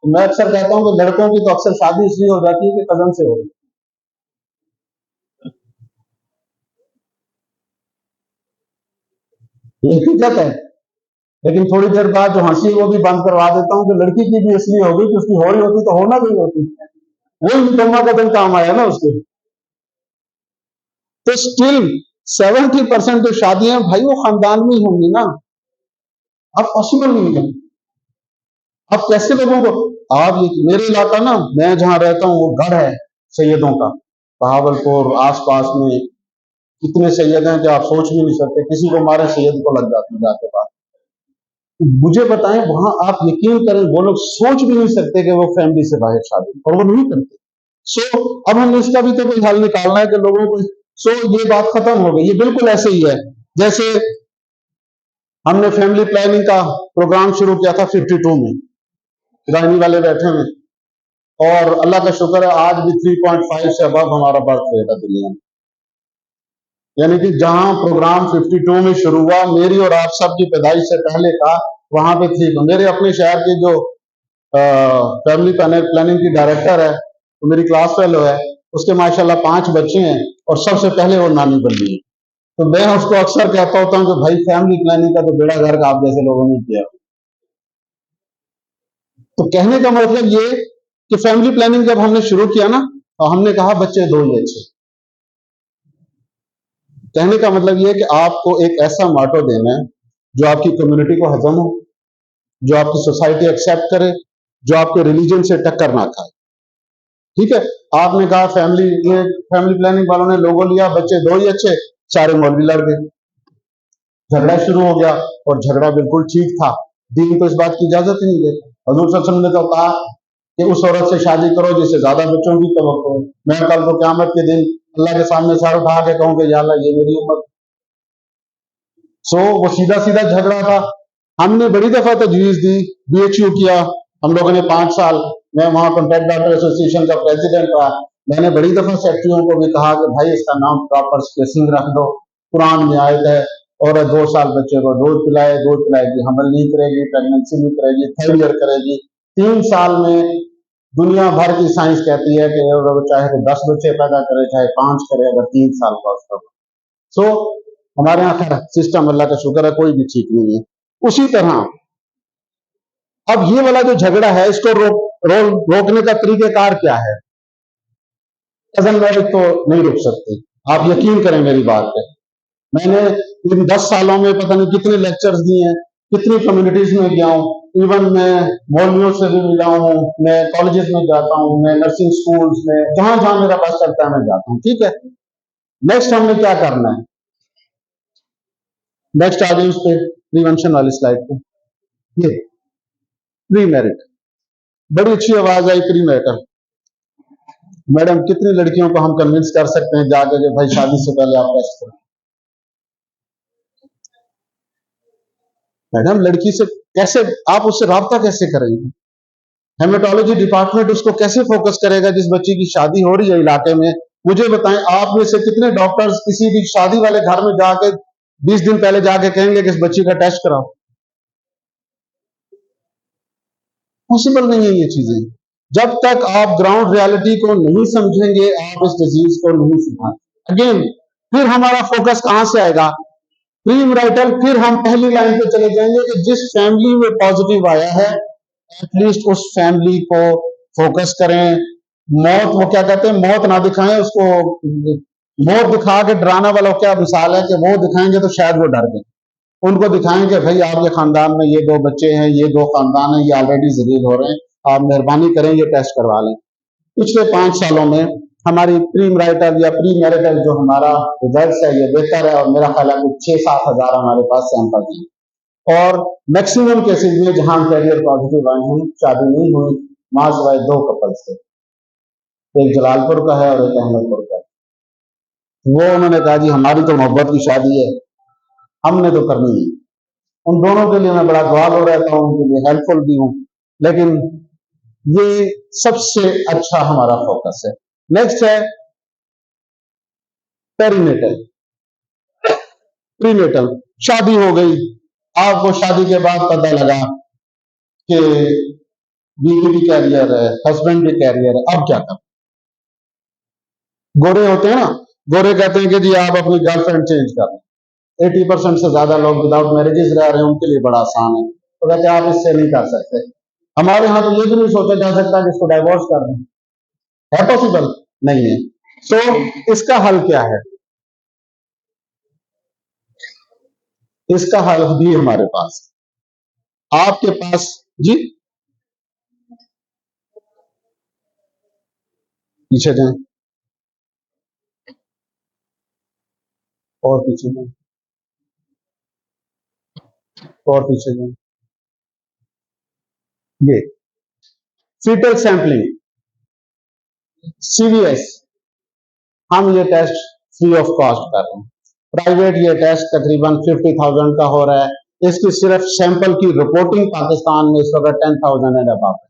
मैं अक्सर कहता हूँ कि लड़कों की तो अक्सर शादी इसलिए हो जाती है कि कजन से हो। ये हकीकत है। लेकिन थोड़ी देर बाद जो हंसी है वो भी बंद करवा देता हूँ कि लड़की की भी इसलिए होगी कि उसकी हो रही होती तो होना नहीं होती। वही निकम्मा कदम काम आया ना उसके। तो स्टिल 70% जो शादियां भाई वो खानदान में ही होंगी ना। अब पॉसिबल नहीं है। अब कैसे लोगों को, आप ये मेरे इलाका ना, मैं जहां रहता हूँ वो गढ़ है सैयदों का, बहावलपुर आसपास में इतने सैयद हैं कि आप सोच भी नहीं सकते। किसी को मारे सैयद को लग जाती है जाके बात। मुझे बताएं, वहां आप यकीन करें वो लोग सोच भी नहीं सकते कि वो फैमिली से बाहर शादी, और वो नहीं करते। सो अब हमने इसका भी तो कोई हल निकालना है कि लोगों को। सो ये बात खत्म हो गई। ये बिल्कुल ऐसे ही है जैसे हमने फैमिली प्लानिंग का प्रोग्राम शुरू किया था 52 में, ईरानी वाले बैठे में, और अल्लाह का शुक्र है आज भी 3.5 से अबव हमारा बर्थ रेट है दुनिया में। यानी कि जहां प्रोग्राम 52 में शुरू हुआ, मेरी और आप सब की पैदाइश से पहले का, वहां पे थी। मेरे अपने शहर के जो फैमिली प्लानिंग की डायरेक्टर है, तो मेरी क्लास फेलो है, उसके माशाल्लाह 5 बच्चे हैं, और सबसे पहले वो नानी बन गई। तो मैं उसको अक्सर कहता होता हूँ कि भाई फैमिली प्लानिंग का तो बेड़ा गर्क आप जैसे लोगों ने किया। तो कहने का मतलब ये कि फैमिली प्लानिंग जब हमने शुरू किया ना, तो हमने कहा बच्चे 2 ही अच्छे। कहने का मतलब ये कि आपको एक ऐसा माटो देना है जो आपकी कम्युनिटी को हजम हो, जो आपकी सोसाइटी एक्सेप्ट करे, जो आपके रिलीजन से टक्कर ना खाए। ठीक है, आपने कहा फैमिली प्लानिंग वालों ने लोगो लिया, बच्चे 2 ही अच्छे, सारे मौलवी लड़ गए, झगड़ा शुरू हो गया। और झगड़ा बिल्कुल ठीक था, दीन तो इस बात की इजाजत ही नहीं देता। हजूर सल्लल्लाहु अलैहि वसल्लम ने तो कहा कि उस औरत से शादी करो जिससे ज्यादा बच्चों की तवक्को हो। मैं कल को क़यामत के दिन अल्लाह के सामने सर उठा के कहूं कि या अल्लाह ये मेरी उम्मत। सो वो सीधा सीधा झगड़ा था। हमने बड़ी दफा तजवीज दी, BHU किया हम लोगों ने 5 साल। मैं वहां कॉन्ट्रैक्ट डॉक्टर एसोसिएशन का प्रेसिडेंट रहा। मैंने बड़ी दफा सेक्रेटरियों को भी कहा कि भाई इसका नाम प्रॉपर स्पेसिंग रख दो। कुरान में आयत है, औरत 2 साल बच्चे को दूध पिलाएगी, हमल नहीं करेगी, प्रेगनेंसी नहीं करेगी, 3rd ईयर करेगी। 3 साल में दुनिया भर की साइंस कहती है कि चाहे तो 10 बच्चे पैदा करे, चाहे 5 करे, अगर 3 साल का उसका। सो हमारे यहाँ खैर सिस्टम अल्लाह का शुक्र है कोई भी ठीक नहीं है। उसी तरह अब ये वाला जो झगड़ा है इसको रोकने का तरीकेकार क्या है? कजन मैरिज तो नहीं रुक सकती, आप यकीन करें मेरी बात पे। मैंने इन 10 सालों में पता नहीं कितने लेक्चर्स दिए हैं, कितनी कम्युनिटीज में गया हूँ, इवन मैं मौलवियों से भी मिला हूँ, मैं कॉलेजेस में जाता हूँ, मैं नर्सिंग स्कूल्स में, जहां जहां मेरा पास चलता है मैं जाता हूँ। ठीक है, नेक्स्ट हमने क्या करना है? नेक्स्ट आ गई उस पर प्रिवेंशन वाली स्लाइड पे, ये प्री मैरिट। बड़ी अच्छी आवाज आई प्री मैरिटल। मैडम कितनी लड़कियों को हम कन्विंस कर सकते हैं जाके कि भाई शादी से पहले आप टेस्ट करें? मैडम लड़की से कैसे आप उससे राब्ता कैसे करेंगे? हेमेटोलॉजी डिपार्टमेंट उसको कैसे फोकस करेगा जिस बच्ची की शादी हो रही है इलाके में? मुझे बताएं, आप में से कितने डॉक्टर्स किसी भी शादी वाले घर में जाके 20 दिन पहले जाके कहेंगे कि इस बच्ची का टेस्ट कराओ? पॉसिबल नहीं है ये चीजें। जब तक आप ग्राउंड रियलिटी को नहीं समझेंगे, आप इस डिजीज को नहीं समझेंगे। अगेन फिर हमारा फोकस कहां से आएगा? Pre marital. फिर हम पहली लाइन पे चले जाएंगे कि जिस फैमिली में पॉजिटिव आया है एटलीस्ट उस फैमिली को फोकस करें। मौत, वो क्या कहते हैं, मौत ना दिखाएं उसको, मौत दिखा के डराना वाला क्या मिसाल है कि वो दिखाएंगे तो शायद वो डर गए। उनको दिखाएं कि भाई आपके खानदान में ये 2 बच्चे हैं, ये 2 खानदान हैं, ये ऑलरेडी जलील हो रहे हैं, आप मेहरबानी करें ये टेस्ट करवा लें। पिछले 5 सालों में हमारी प्री मैरिटल या प्री मैरिटल जो हमारा रिजल्ट है ये बेहतर है, और मेरा ख्याल है 6-7 हजार हमारे पास सैंपल हैं। और मैक्सिमम केसेज में जहां कैरियर पॉजिटिव आए हैं शादी नहीं हुई, माजवाए 2 कपल्स थे, एक जलालपुर का है और एक अहमदपुर का है। वो उन्होंने कहा जी हमारी तो मोहब्बत की शादी है, हमने तो करनी है। उन दोनों के लिए मैं बड़ा दुआ हो रहता हूँ, उनके लिए हेल्पफुल भी हूँ, लेकिन ये सबसे अच्छा हमारा फोकस है। नेक्स्ट है पेरीनेटल। प्रीनेटल, शादी हो गई, आपको शादी के बाद पता लगा कि बीवी भी कैरियर है, हस्बैंड भी कैरियर है, अब क्या कर? गोरे होते हैं ना, गोरे कहते हैं कि जी आप अपनी गर्लफ्रेंड चेंज कर लें। 80% से ज्यादा लोग विदाउट मैरिजेस रह रहे हैं, उनके लिए बड़ा आसान है, तो कहते हैं आप इससे नहीं कर सकते। हमारे यहाँ तो ये भी नहीं सोचा जा सकता कि इसको डाइवोर्स कर दें, है पॉसिबल? नहीं है। सो इसका हल क्या है? इसका हल भी हमारे पास, आपके पास जी, पीछे जाएं और पीछे जाएं और पीछे जाएं। ये फीटल सैंपलिंग, सीवीएस, हम ये टेस्ट फ्री ऑफ कॉस्ट कर रहे हैं। प्राइवेट ये टेस्ट तकरीबन 50,000 का हो रहा है। इसकी सिर्फ सैंपल की रिपोर्टिंग पाकिस्तान में इस वक्त 10,000 एंड अबव है।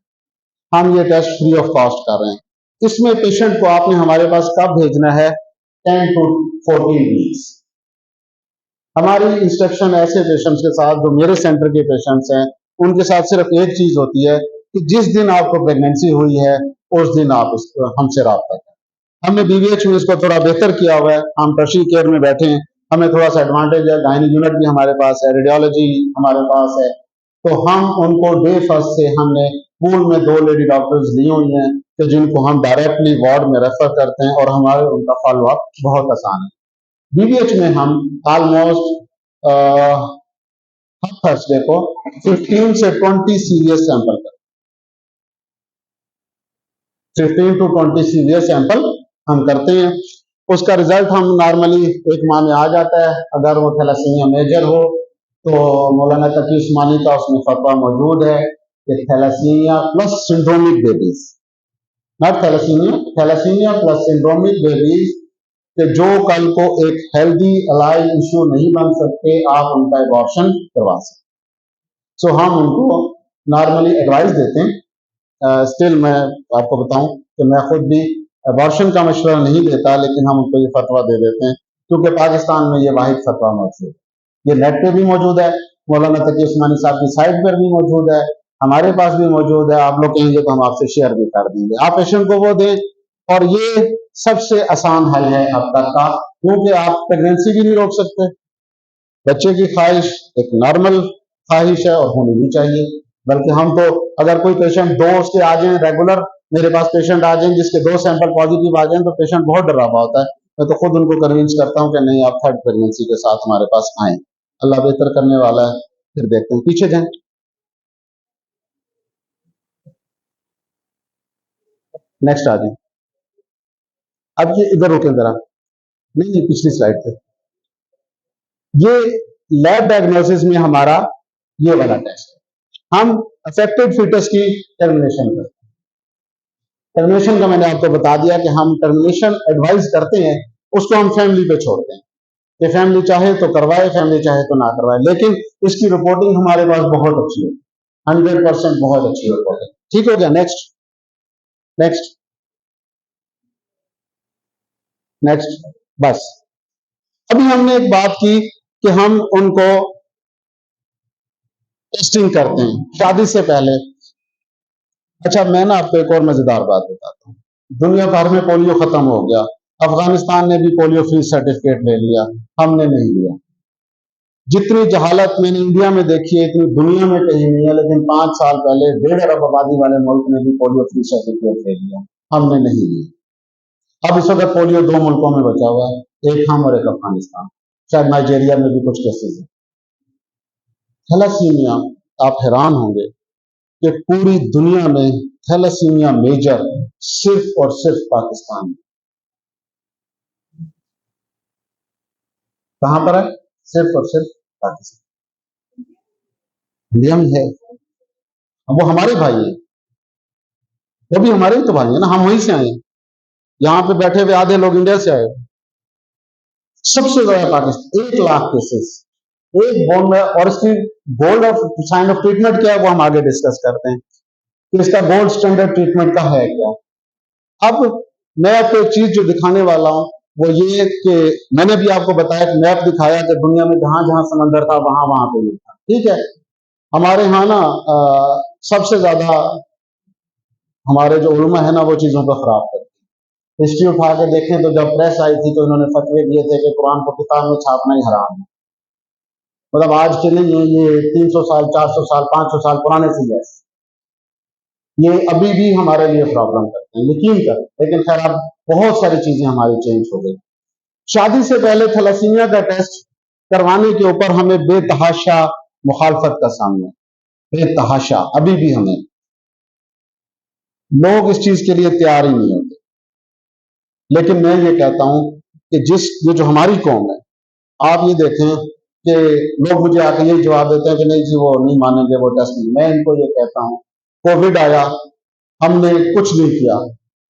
हम ये टेस्ट फ्री ऑफ कॉस्ट कर रहे हैं। इसमें पेशेंट को आपने हमारे पास कब भेजना है? 10 to 14 वीक्स। हमारी इंस्ट्रक्शन ऐसे पेशेंट्स के साथ जो मेरे सेंटर के पेशेंट्स हैं उनके साथ सिर्फ एक चीज होती है कि जिस दिन आपको प्रेगनेंसी हुई है उस दिन आप हमसे रब्ता करें। हमने बीवीएच में इसको थोड़ा बेहतर किया हुआ है, हम टर्शियरी केयर में बैठे हैं, हमें थोड़ा सा एडवांटेज है, गायनी यूनिट भी हमारे पास है, रेडियोलॉजी हमारे पास है, तो हम उनको डे फर्स्ट से हमने पूल में 2 लेडी डॉक्टर्स ली हुई हैं कि जिनको हम डायरेक्टली वार्ड में रेफर करते हैं और हमारे उनका फॉलो अप बहुत आसान है। बीवीएच में हम ऑलमोस्ट हर थर्सडे को 15 से 20 सीरियस सैंपल करते हैं, 15 to 20 सीरियस सैंपल हम करते हैं। उसका रिजल्ट हम नॉर्मली 1 माह में आ जाता है। अगर वो थैलेसीमिया मेजर हो तो मौलाना तकी उस्मानी का उसमें फतवा मौजूद है कि thalassemia plus syndromic babies, not thalassemia, thalassemia plus syndromic babies कि जो कल को एक हेल्दी अलाइव इश्यू नहीं बन सकते, आप उनका एबॉर्शन करवा सकते। सो हम उनको नॉर्मली एडवाइस देते हैं। स्टिल मैं आपको बताऊं कि मैं खुद भी एबॉर्शन का मशवरा नहीं देता, लेकिन हम उनको ये फतवा दे देते हैं क्योंकि पाकिस्तान में ये वाहिद फतवा मौजूद है। ये नेट पे भी मौजूद है, मौलाना तकी उस्मानी साहब की साइट पर भी मौजूद है, हमारे पास भी मौजूद है। आप लोग कहेंगे तो हम आपसे शेयर भी कर देंगे। आप पेशेंट को वो दें, और ये सबसे आसान हल है अब तक का, क्योंकि आप प्रेगनेंसी भी नहीं रोक सकते। बच्चे की ख्वाहिश एक नॉर्मल ख्वाहिश है और होनी भी चाहिए। बल्कि हम तो अगर कोई पेशेंट 2 उसके आ जाए रेगुलर, मेरे पास पेशेंट आ जाए जिसके 2 सैंपल पॉजिटिव आ जाए तो पेशेंट बहुत डरा हुआ होता है। मैं तो खुद उनको कन्विंस करता हूँ कि नहीं आप थर्ड प्रेगनेंसी के साथ हमारे पास आए, अल्लाह बेहतर करने वाला है। फिर देखते हैं, पीछे जाएं। नेक्स्ट आ जाए। अब ये इधर रुके जरा, नहीं पिछली स्लाइड पे। ये लैब डायग्नोसिस में हमारा ये वाला टेस्ट है। हम अफेक्टेड फीटस की टर्मिनेशन करते हैं। टर्मिनेशन का मैंने आपको बता दिया कि हम टर्मिनेशन एडवाइस करते हैं, उसको हम फैमिली पे छोड़ते हैं कि फैमिली चाहे तो करवाए, फैमिली चाहे तो ना करवाए। लेकिन इसकी रिपोर्टिंग हमारे पास बहुत अच्छी है, 100% बहुत अच्छी रिपोर्टिंग। ठीक हो गया। Next next next. बस अभी हमने एक बात की कि हम उनको टेस्टिंग करते हैं शादी से पहले। अच्छा, मैं ना आपको एक और मजेदार बात बताता हूँ। दुनिया भर में पोलियो खत्म हो गया, अफगानिस्तान ने भी पोलियो फ्री सर्टिफिकेट ले लिया, हमने नहीं लिया। जितनी जहालत मैंने इंडिया में देखी है इतनी दुनिया में कहीं नहीं है। लेकिन 5 साल पहले 1.5 अरब आबादी वाले मुल्क ने भी पोलियो फ्री सर्टिफिकेट ले लिया, हमने नहीं लिया। अब इस वक्त पोलियो 2 मुल्कों में बचा हुआ है, एक हम और एक अफगानिस्तान। शायद नाइजीरिया में भी कुछ केसेस है। थैलासीमिया, आप हैरान होंगे कि पूरी दुनिया में थैलासीमिया मेजर सिर्फ और सिर्फ पाकिस्तान में। कहां पर है? सिर्फ और सिर्फ पाकिस्तान। इंडिया में है। अब वो हमारे भाई है, वो भी हमारे ही तो भाई है ना, हम वहीं से आए हैं। यहां पे बैठे हुए आधे लोग इंडिया से आए। सबसे ज्यादा पाकिस्तान, 1 लाख केसेस एक बोन में। और इसकी gold of sine of treatment क्या है वो हम आगे डिस्कस करते हैं कि इसका गोल्ड स्टैंडर्ड ट्रीटमेंट का है क्या। अब मैं आपको एक चीज जो दिखाने वाला हूं वो ये कि मैंने भी आपको बताया कि मैप दिखाया कि दुनिया में जहां जहां समंदर था वहां वहां पे ये था। ठीक है। हमारे यहाँ ना सबसे ज्यादा हमारे जो उलमा है ना वो चीजों को खराब करते हैं। हिस्ट्री उठा के देखें तो जब प्रेस आई थी तो इन्होंने फतवे दिए थे कि कुरान को किताब में छापना ही हराम है। मतलब आज के नहीं है, ये 300 साल 400 साल 500 साल पुराने चीज है। ये अभी भी हमारे लिए प्रॉब्लम करते हैं, यकीन कर। लेकिन खैर अब बहुत सारी चीजें हमारी चेंज हो गई। शादी से पहले थैलेसीमिया का टेस्ट करवाने के ऊपर हमें बेतहाशा मुखालफत का सामना, बेतहाशा। अभी भी हमें लोग इस चीज के लिए तैयार ही नहीं होते। लेकिन मैं ये कहता हूं कि ये जो हमारी कौम है, आप ये देखें कि लोग मुझे आके यही जवाब देते हैं कि नहीं जी वो नहीं मानेंगे, वो टेस्ट नहीं। मैं इनको ये कहता हूं, कोविड आया, हमने कुछ नहीं किया,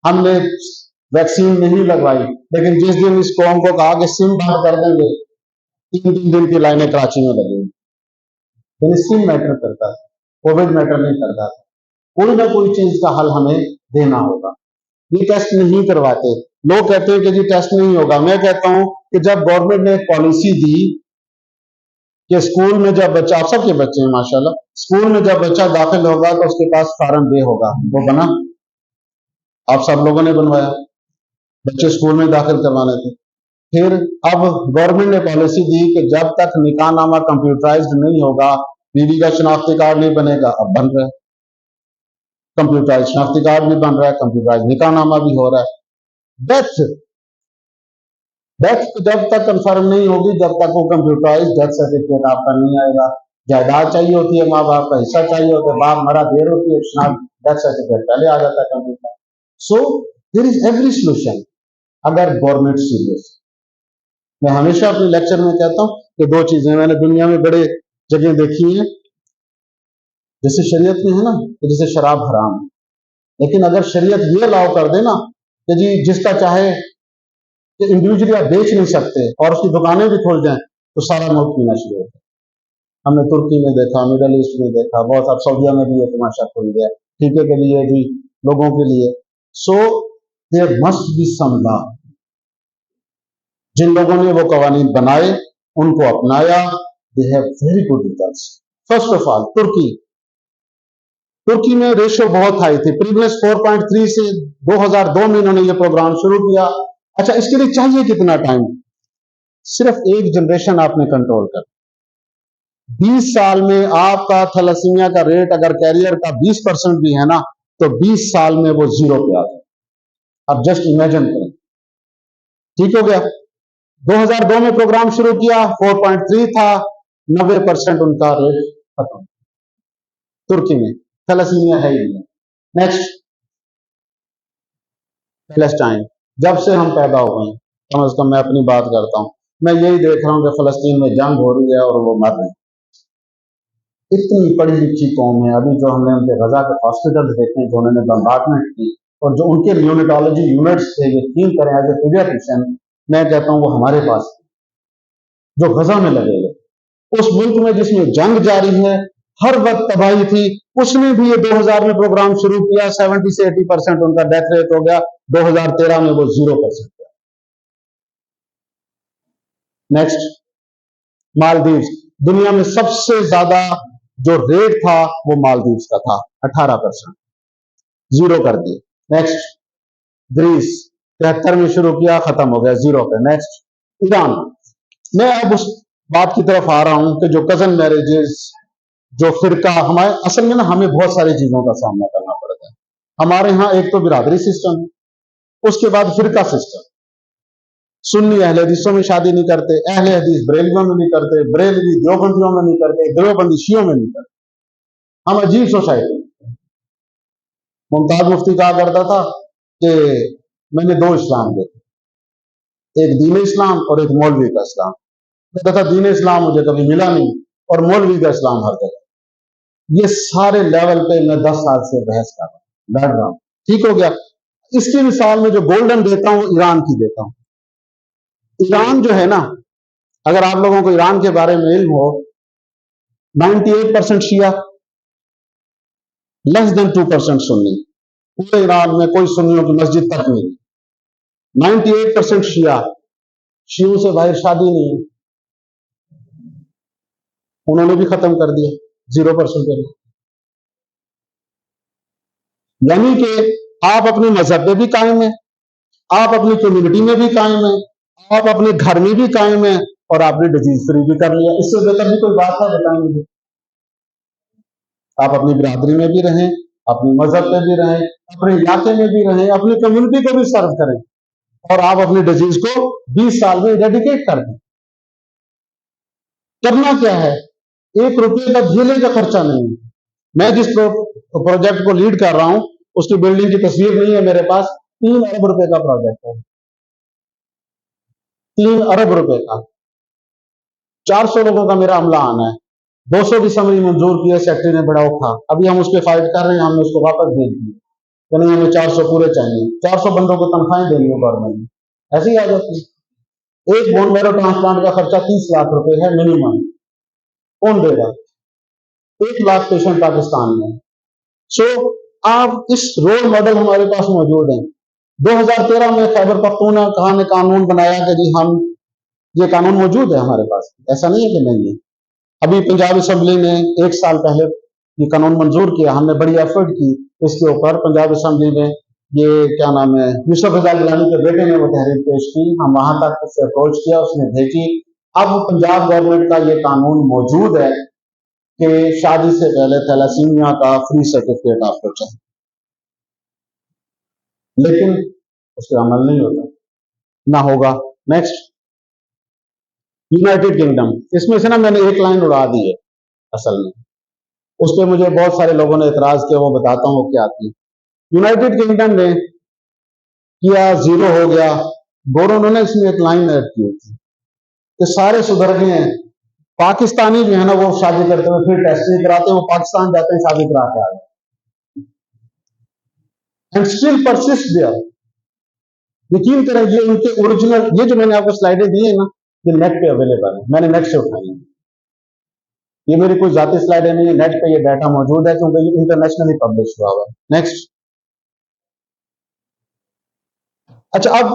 हमने वैक्सीन नहीं लगवाई। लेकिन जिस दिन इस कौम को कहा कि सिम बंद कर देंगे, 3 दिन की लाइनें कराची में लगेंगी। तो सिम मैटर करता है, कोविड मैटर नहीं करता। कोई ना कोई चीज का हल हमें देना होगा। ये टेस्ट नहीं करवाते, लोग कहते हैं कि जी टेस्ट नहीं होगा। मैं कहता हूं कि जब गवर्नमेंट ने एक पॉलिसी दी कि स्कूल में जब बच्चा, आप सबके बच्चे हैं माशाल्लाह, स्कूल में जब बच्चा दाखिल होगा तो उसके पास फॉर्म बे होगा, वो बना, आप सब लोगों ने बनवाया, बच्चे स्कूल में दाखिल करवाने थे। फिर अब गवर्नमेंट ने पॉलिसी दी कि जब तक निकाहनामा कंप्यूटराइज्ड नहीं होगा, बीवी का शनाख्ती कार्ड नहीं बनेगा। अब बन रहा है, कंप्यूटराइज शनाख्ती कार्ड भी बन रहा है, कंप्यूटराइज निकाहनामा भी हो रहा है। डेथ डेथ जब तक कंफर्म नहीं होगी, जब तक वो कंप्यूटराइज डेथ सर्टिफिकेट आपका नहीं आएगा। जायदाद चाहिए होती है, माँ बाप का हिस्सा चाहिए होता है, बाप मरा देर होती है, डेथ सर्टिफिकेट पहले आ जाता है computer. So there is every solution अगर गवर्नमेंट सीरियस। मैं हमेशा अपने लेक्चर में कहता हूं कि 2 चीजें मैंने दुनिया में बड़े जगह देखी हैं, जैसे शरीयत में है ना कि जैसे शराब हराम है, लेकिन अगर शरीयत ये अलाउ कर दे ना कि जी जिसका चाहे कि इंडिविजुअली आप बेच नहीं सकते और उसकी दुकानें भी खोल जाएं तो सारा मुल्क पीना शुरू होता है। हमने तुर्की में देखा, मिडल ईस्ट में देखा, बहुत अब सऊदिया में भी ये तमाशा खुल गया टीके के लिए भी, लोगों के लिए। So there must be some law. जिन लोगों ने वो कवानीन बनाए उनको अपनाया, they have very good results. First of all तुर्की में रेशियो बहुत हाई थी, प्रीवियस 4.3 से 2002 में इन्होंने ये प्रोग्राम शुरू किया। अच्छा, इसके लिए चाहिए कितना टाइम? सिर्फ 1 जनरेशन आपने कंट्रोल कर, 20 साल में आपका थैलेसीमिया का रेट अगर कैरियर का 20% भी है ना, तो 20 साल में वो 0 पे आ जाए। अब जस्ट इमेजिन करें। ठीक हो गया। 2002 में प्रोग्राम शुरू किया, 4.3 था, 90% उनका रेट खत्म। तुर्की में थैलेसीमिया है ही नहीं। Next, Palestine. जब से हम पैदा हुए हैं, कम से कम मैं अपनी बात करता हूं, मैं यही देख रहा हूं कि फलस्तीन में जंग हो रही है और वो मर रहे हैं। इतनी पढ़ी लिखी कौम है। अभी जो हमने उनके गजा के हॉस्पिटल देखे, जो उन्होंने बम्बार्टमेंट की, और जो उनके न्यूनेटोलॉजी यूनिट्स थे, यकीन करें एज ए पीडियाट्रिशियन मैं कहता हूं वो हमारे पास जो गजा में लगे हुए, उस मुल्क में जिसमें जंग जारी है, हर वक्त तबाही थी, उसने भी ये 2000 में प्रोग्राम शुरू किया, 70 से 80% उनका डेथ रेट हो गया, 2013 में वो 0%। नेक्स्ट, मालदीव्स। दुनिया में सबसे ज्यादा जो रेट था वो मालदीव्स का था, 18%, 0 कर दिए। Next, Greece. 73 में शुरू किया, खत्म हो गया, 0 पे। Next, Iran. मैं अब उस बात की तरफ आ रहा हूं कि जो कजन मैरिजेस, जो फिरका, हमारे असल में ना हमें बहुत सारी चीजों का सामना करना पड़ता है। हमारे यहाँ एक तो बिरादरी सिस्टम है, उसके बाद फिरका सिस्टम। सुन्नी अहले हदीसों में शादी नहीं करते, अहले हदीस बरेलवियों में नहीं करते, बरेलवी देवबंदियों में नहीं करते, देवबंदी शियों में नहीं करते। हम अजीब सोसाइटी। मुमताज मुफ्ती कहा करता था कि मैंने 2 इस्लाम देखे, एक दीन इस्लाम और एक मौलवी का इस्लाम। कहता था दीन इस्लाम मुझे कभी मिला नहीं और मौलवी का इस्लाम हर जगह। ये सारे लेवल पे मैं 10 साल से बहस कर रहा हूं, लड़ रहा हूं। ठीक हो गया। इसकी मिसाल में जो गोल्डन देता हूं, ईरान की देता हूं। ईरान जो है ना, अगर आप लोगों को ईरान के बारे में इल्म हो, 98% शिया, लेस देन 2% सुन्नी। पूरे ईरान में कोई सुन्नियों की मस्जिद तक नहीं। 98% शिया, शियों से बाहर शादी नहीं है, उन्होंने भी खत्म कर दिया, 0% कर। यानी कि आप अपने मजहब में भी कायम है, आप अपनी कम्युनिटी में भी कायम है, आप अपने घर में भी कायम है, और आपने डिजीज फ्री भी कर लिया। इससे बेहतर भी कोई बात है बताएंगे। आप अपनी बिरादरी में भी रहें, अपने मजहब में भी रहें, अपने इलाके में भी रहें, अपनी कम्युनिटी को भी सर्व करें, और आप अपनी डिजीज को 20 साल में डेडिकेट कर दें। करना क्या है? 1 रुपये का झेले का खर्चा नहीं है। मैं जिस प्रोजेक्ट को लीड कर रहा हूं, उसकी बिल्डिंग की तस्वीर नहीं है मेरे पास, 3 अरब रुपए का प्रोजेक्ट है, 3 अरब रुपए का। 400 लोगों का मेरा अमला आना है, 200 की समरी मंजूर की है, सेक्रेटरी ने बड़ा औखा। अभी हम उस पर फाइट कर रहे हैं, हमने उसको वापस भेज दिया, तो नहीं हमें 400 पूरे चाहिए। 400 बंदों को तनख्वाहें देनी है गवर्नमेंट में, ऐसे ही आ जाती है। एक बोन मैरो ट्रांसप्लांट का खर्चा 30 लाख रुपए है मिनिमम, कौन देगा? 1 लाख पेशेंट पाकिस्तान में। सो आप इस रोल मॉडल हमारे पास मौजूद हैं। 2013 में खैबर पख्तूनख्वा ने कानून बनाया कि जी हम, ये कानून मौजूद है हमारे पास, ऐसा नहीं है कि नहीं है। अभी पंजाब असेंबली ने 1 साल पहले ये कानून मंजूर किया, हमने बड़ी एफर्ट की इसके ऊपर। पंजाब असेंबली में ये क्या नाम है, यूसुफ रजा गिलानी के बेटे ने वो तहरीर पेश की, हम वहां तक उससे अप्रोच किया, उसने भेजी। अब पंजाब गवर्नमेंट का ये कानून मौजूद है कि शादी से पहले थैलेसीमिया का फ्री सर्टिफिकेट आपको चाहिए, लेकिन उस पर अमल नहीं होता, ना होगा। Next, United kingdom. इसमें से ना मैंने एक लाइन उड़ा दी है असल में, उस पर मुझे बहुत सारे लोगों ने एतराज किया, वो बताता हूँ क्या थी। यूनाइटेड किंगडम ने किया, 0 हो गया। गोरों ने इसमें एक लाइन ऐड की थी कि सारे सुधर गए हैं, पाकिस्तानी जो है ना वो शादी करते हुए फिर टेस्ट नहीं कराते, वो पाकिस्तान जाते हैं शादी करा के आ गए, एंड स्टिल परसिस्ट देयर। यकीन करें, ये उनके ओरिजिनल, ये जो मैंने आपको स्लाइडें दी है ना, ये नेट पे अवेलेबल है, मैंने नेट से उठाई है। ये मेरी कोई जाती स्लाइडें नहीं है, नेट पे ये डाटा मौजूद है, क्योंकि ये इंटरनेशनली पब्लिश हुआ हुआ है। नेक्स्ट। अच्छा, अब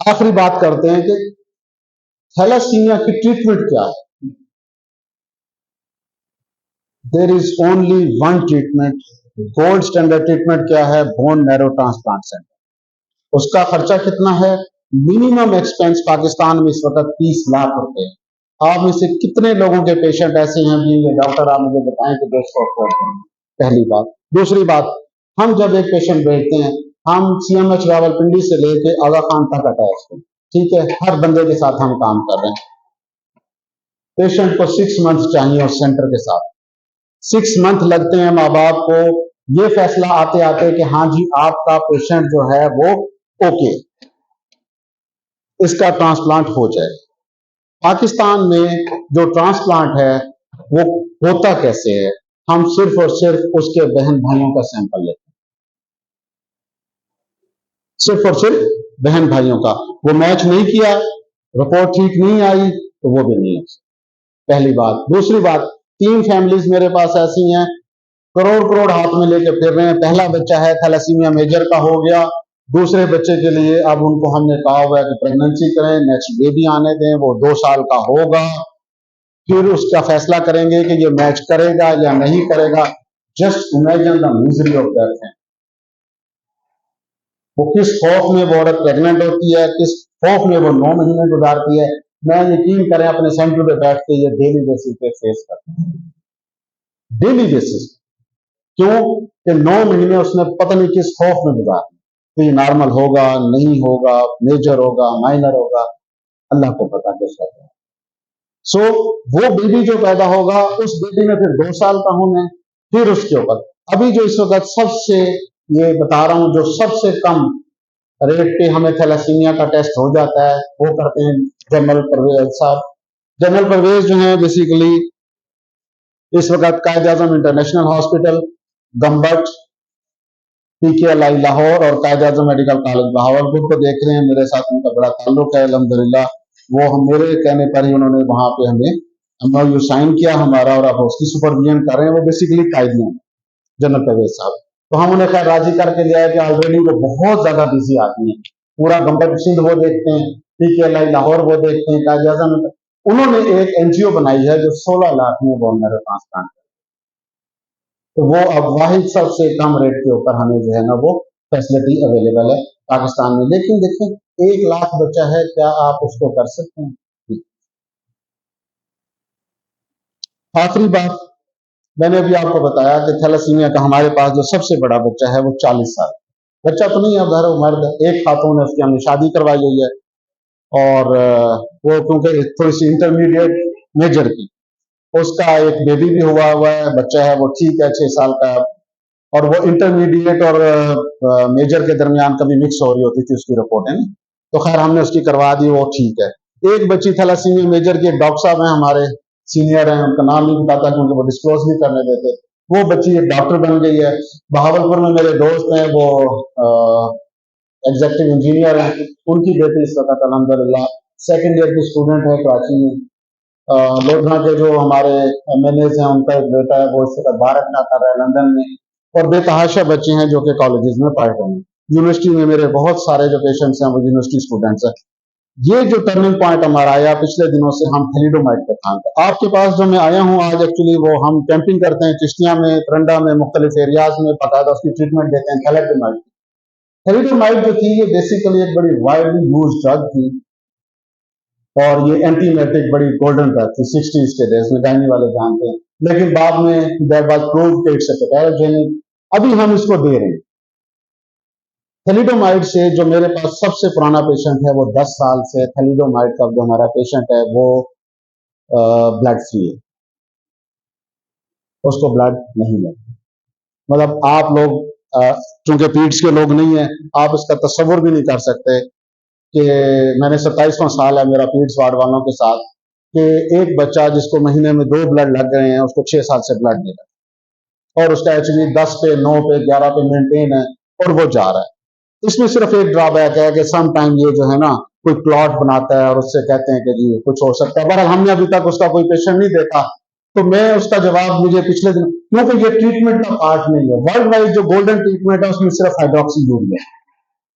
आखिरी बात करते हैं कि थैलेसीमिया की ट्रीटमेंट क्या है। There is only one treatment, gold standard treatment क्या है? Bone marrow transplant centre. उसका खर्चा कितना है? मिनिमम एक्सपेंस पाकिस्तान में इस वक्त 30 लाख रुपए। आप में से कितने लोगों के पेशेंट ऐसे हैं भी ये डॉक्टर आप मुझे बताएं कि जो इसको अफोर्ड करें? पहली बात। दूसरी बात, हम जब एक पेशेंट भेजते हैं, हम CMH रावलपिंडी से लेके आगा खान तक अटैच हैं, ठीक है, हर बंदे के साथ हम काम कर रहे हैं। पेशेंट को 6 मंथ चाहिए उस सेंटर के साथ, 6 मंथ लगते हैं माँ बाप को ये फैसला आते आते कि हाँ जी आपका पेशेंट जो है वो ओके, इसका ट्रांसप्लांट हो जाए। पाकिस्तान में जो ट्रांसप्लांट है वो होता कैसे है? हम सिर्फ और सिर्फ उसके बहन भाइयों का सैंपल लेते हैं, सिर्फ और सिर्फ बहन भाइयों का। वो मैच नहीं किया, रिपोर्ट ठीक नहीं आई तो वो भी नहीं है, पहली बात। दूसरी बात, 3 फैमिलीज मेरे पास ऐसी हैं करोड़ करोड़ हाथ में लेके फिर रहे हैं। पहला बच्चा है थैलेसीमिया मेजर का हो गया, दूसरे बच्चे के लिए अब उनको हमने कहा हुआ है कि प्रेगनेंसी करें, नेक्स्ट बेबी आने दें, वो 2 साल का होगा, फिर उसका फैसला करेंगे कि ये मैच करेगा या नहीं करेगा। Just imagine the misery of that है। वो किस खौफ में वो औरत प्रेग्नेंट होती है, किस खौफ में वो 9 महीने गुजारती है। मैं यकीन करें अपने सेंटर पे बैठ के ये डेली बेसिस पे फेस करता हूं, डेली बेसिस। क्यों कि 9 महीने उसने पता नहीं किस खौफ में गुजारे, तो ये नॉर्मल होगा नहीं होगा, मेजर होगा माइनर होगा, अल्लाह को पता कैसा है। सो वो बेबी जो पैदा होगा उस बेबी में फिर 2 साल का होना है, फिर उसके ऊपर अभी जो इस वक्त सबसे ये बता रहा हूं जो सबसे कम रेट पे हमें थैलेसीमिया का टेस्ट हो जाता है वो करते हैं जनरल परवेज साहब। जनरल परवेज जो है बेसिकली इस वक्त कायद आजम इंटरनेशनल हॉस्पिटल, गम्बट, PKLI लाहौर और कायद आजम मेडिकल कॉलेज बहावलपुर को देख रहे हैं। मेरे साथ उनका बड़ा ताल्लुक है अल्हम्दुलिल्लाह। वो हम मेरे कहने पर ही उन्होंने वहां पे हमें MOU साइन किया हमारा और अब उसकी सुपरविजन कर रहे हैं। वो बेसिकली कायदियों जनरल परवेज साहब, तो हम उन्हें खैर राजी करके लिया है कि ऑलरेडी वो बहुत ज्यादा बिजी आदमी है। पूरा गम्बट सिंध वो देखते हैं, PKLI लाहौर वो देखते हैं, कायद आजम। उन्होंने एक NGO बनाई है जो 16 लाख में बोन मैरो ट्रांसप्लांट, तो वो अब वाहिद सबसे कम रेट के ऊपर हमें जो है ना वो फैसिलिटी अवेलेबल है पाकिस्तान में। लेकिन देखें 1 लाख बच्चा है, क्या आप उसको कर सकते हैं? आखिरी बात, मैंने अभी आपको बताया कि थैलेसीमिया का हमारे पास जो सबसे बड़ा बच्चा है वो 40 साल बच्चा तो नहीं है, घर मर्द, एक खातून है उसकी हमने शादी करवाई हुई है और वो क्योंकि थोड़ी सी इंटरमीडिएट मेजर की, उसका एक बेबी भी हुआ हुआ है, बच्चा है वो ठीक है 6 साल का, और वो इंटरमीडिएट और मेजर के दरमियान कभी मिक्स हो रही होती थी उसकी रिपोर्ट है ना, तो खैर हमने उसकी करवा दी, वो ठीक है। एक बच्ची थैलेसीमिया मेजर की, डॉक्टर साहब हैं हमारे सीनियर हैं, उनका नाम नहीं बताता क्योंकि वो डिस्क्लोज नहीं करने देते। वो बच्ची एक डॉक्टर बन गई है। बहावलपुर में मेरे दोस्त हैं वो एग्जीक्यूटिव इंजीनियर हैं, उनकी बेटी इस वक्त अल्हम्दुलिल्लाह 2nd ईयर की स्टूडेंट है कराची में। लोधना के जो हमारे MLAs हैं उनका एक बेटा है वो इस वक्त भारत में कर रहा है लंदन में, और बेतहाशा बच्चे हैं जो कि कॉलेजेस में पढ़ रहे हैं। यूनिवर्सिटी में मेरे बहुत सारे जो पेशेंट्स हैं वो यूनिवर्सिटी स्टूडेंट्स हैं। ये जो टर्निंग पॉइंट हमारा आया पिछले दिनों से, हम थैलिडोमाइड पे काम कर, आपके पास जो मैं आया हूँ आज एक्चुअली वो हम कैंपिंग करते हैं चिश्तिया में, तरंडा में, मुख्तलिफ एरियाज में, बाकायदा उसकी ट्रीटमेंट देते हैं थैलिडोमाइड। थैलिडोमाइड जो थी ये बेसिकली एक बड़ी वाइडली यूज ड्रग थी और ये एंटीमेटिक बड़ी गोल्डन ड्रग थी 60s के डेज में, गायनी वाले जानते हैं, लेकिन बाद में दैट वाज प्रूव्ड कि इट्स पैथोजेनिक। अभी हम इसको दे रहे हैं। थैलिडोमाइड से जो मेरे पास सबसे पुराना पेशेंट है वो 10 साल से थैलिडोमाइड का जो हमारा पेशेंट है वो ब्लड फ्री है, उसको ब्लड नहीं लगता। मतलब आप लोग चूंकि पीड्स के लोग नहीं है, आप इसका तस्वुर भी नहीं कर सकते कि मैंने 27वां साल है मेरा पीड्स वार्ड वालों के साथ, कि एक बच्चा जिसको महीने में 2 ब्लड लग गए हैं उसको 6 साल से ब्लड नहीं लगा और उसका HB 10 पे 9 पे 11 पे मेंटेन है और वो जा रहा है। इसमें सिर्फ एक ड्रॉबैक है कि सम टाइम ये जो है ना कोई क्लॉट बनाता है और उससे कहते हैं कि जी कुछ हो सकता है। बहरहाल हमने अभी तक उसका कोई पेशेंट नहीं देखा, तो मैं उसका जवाब मुझे पिछले दिन, क्योंकि ये ट्रीटमेंट का पार्ट नहीं है। वर्ल्ड वाइड जो गोल्डन ट्रीटमेंट है उसमें सिर्फ हाइड्रोक्सी यूरिया,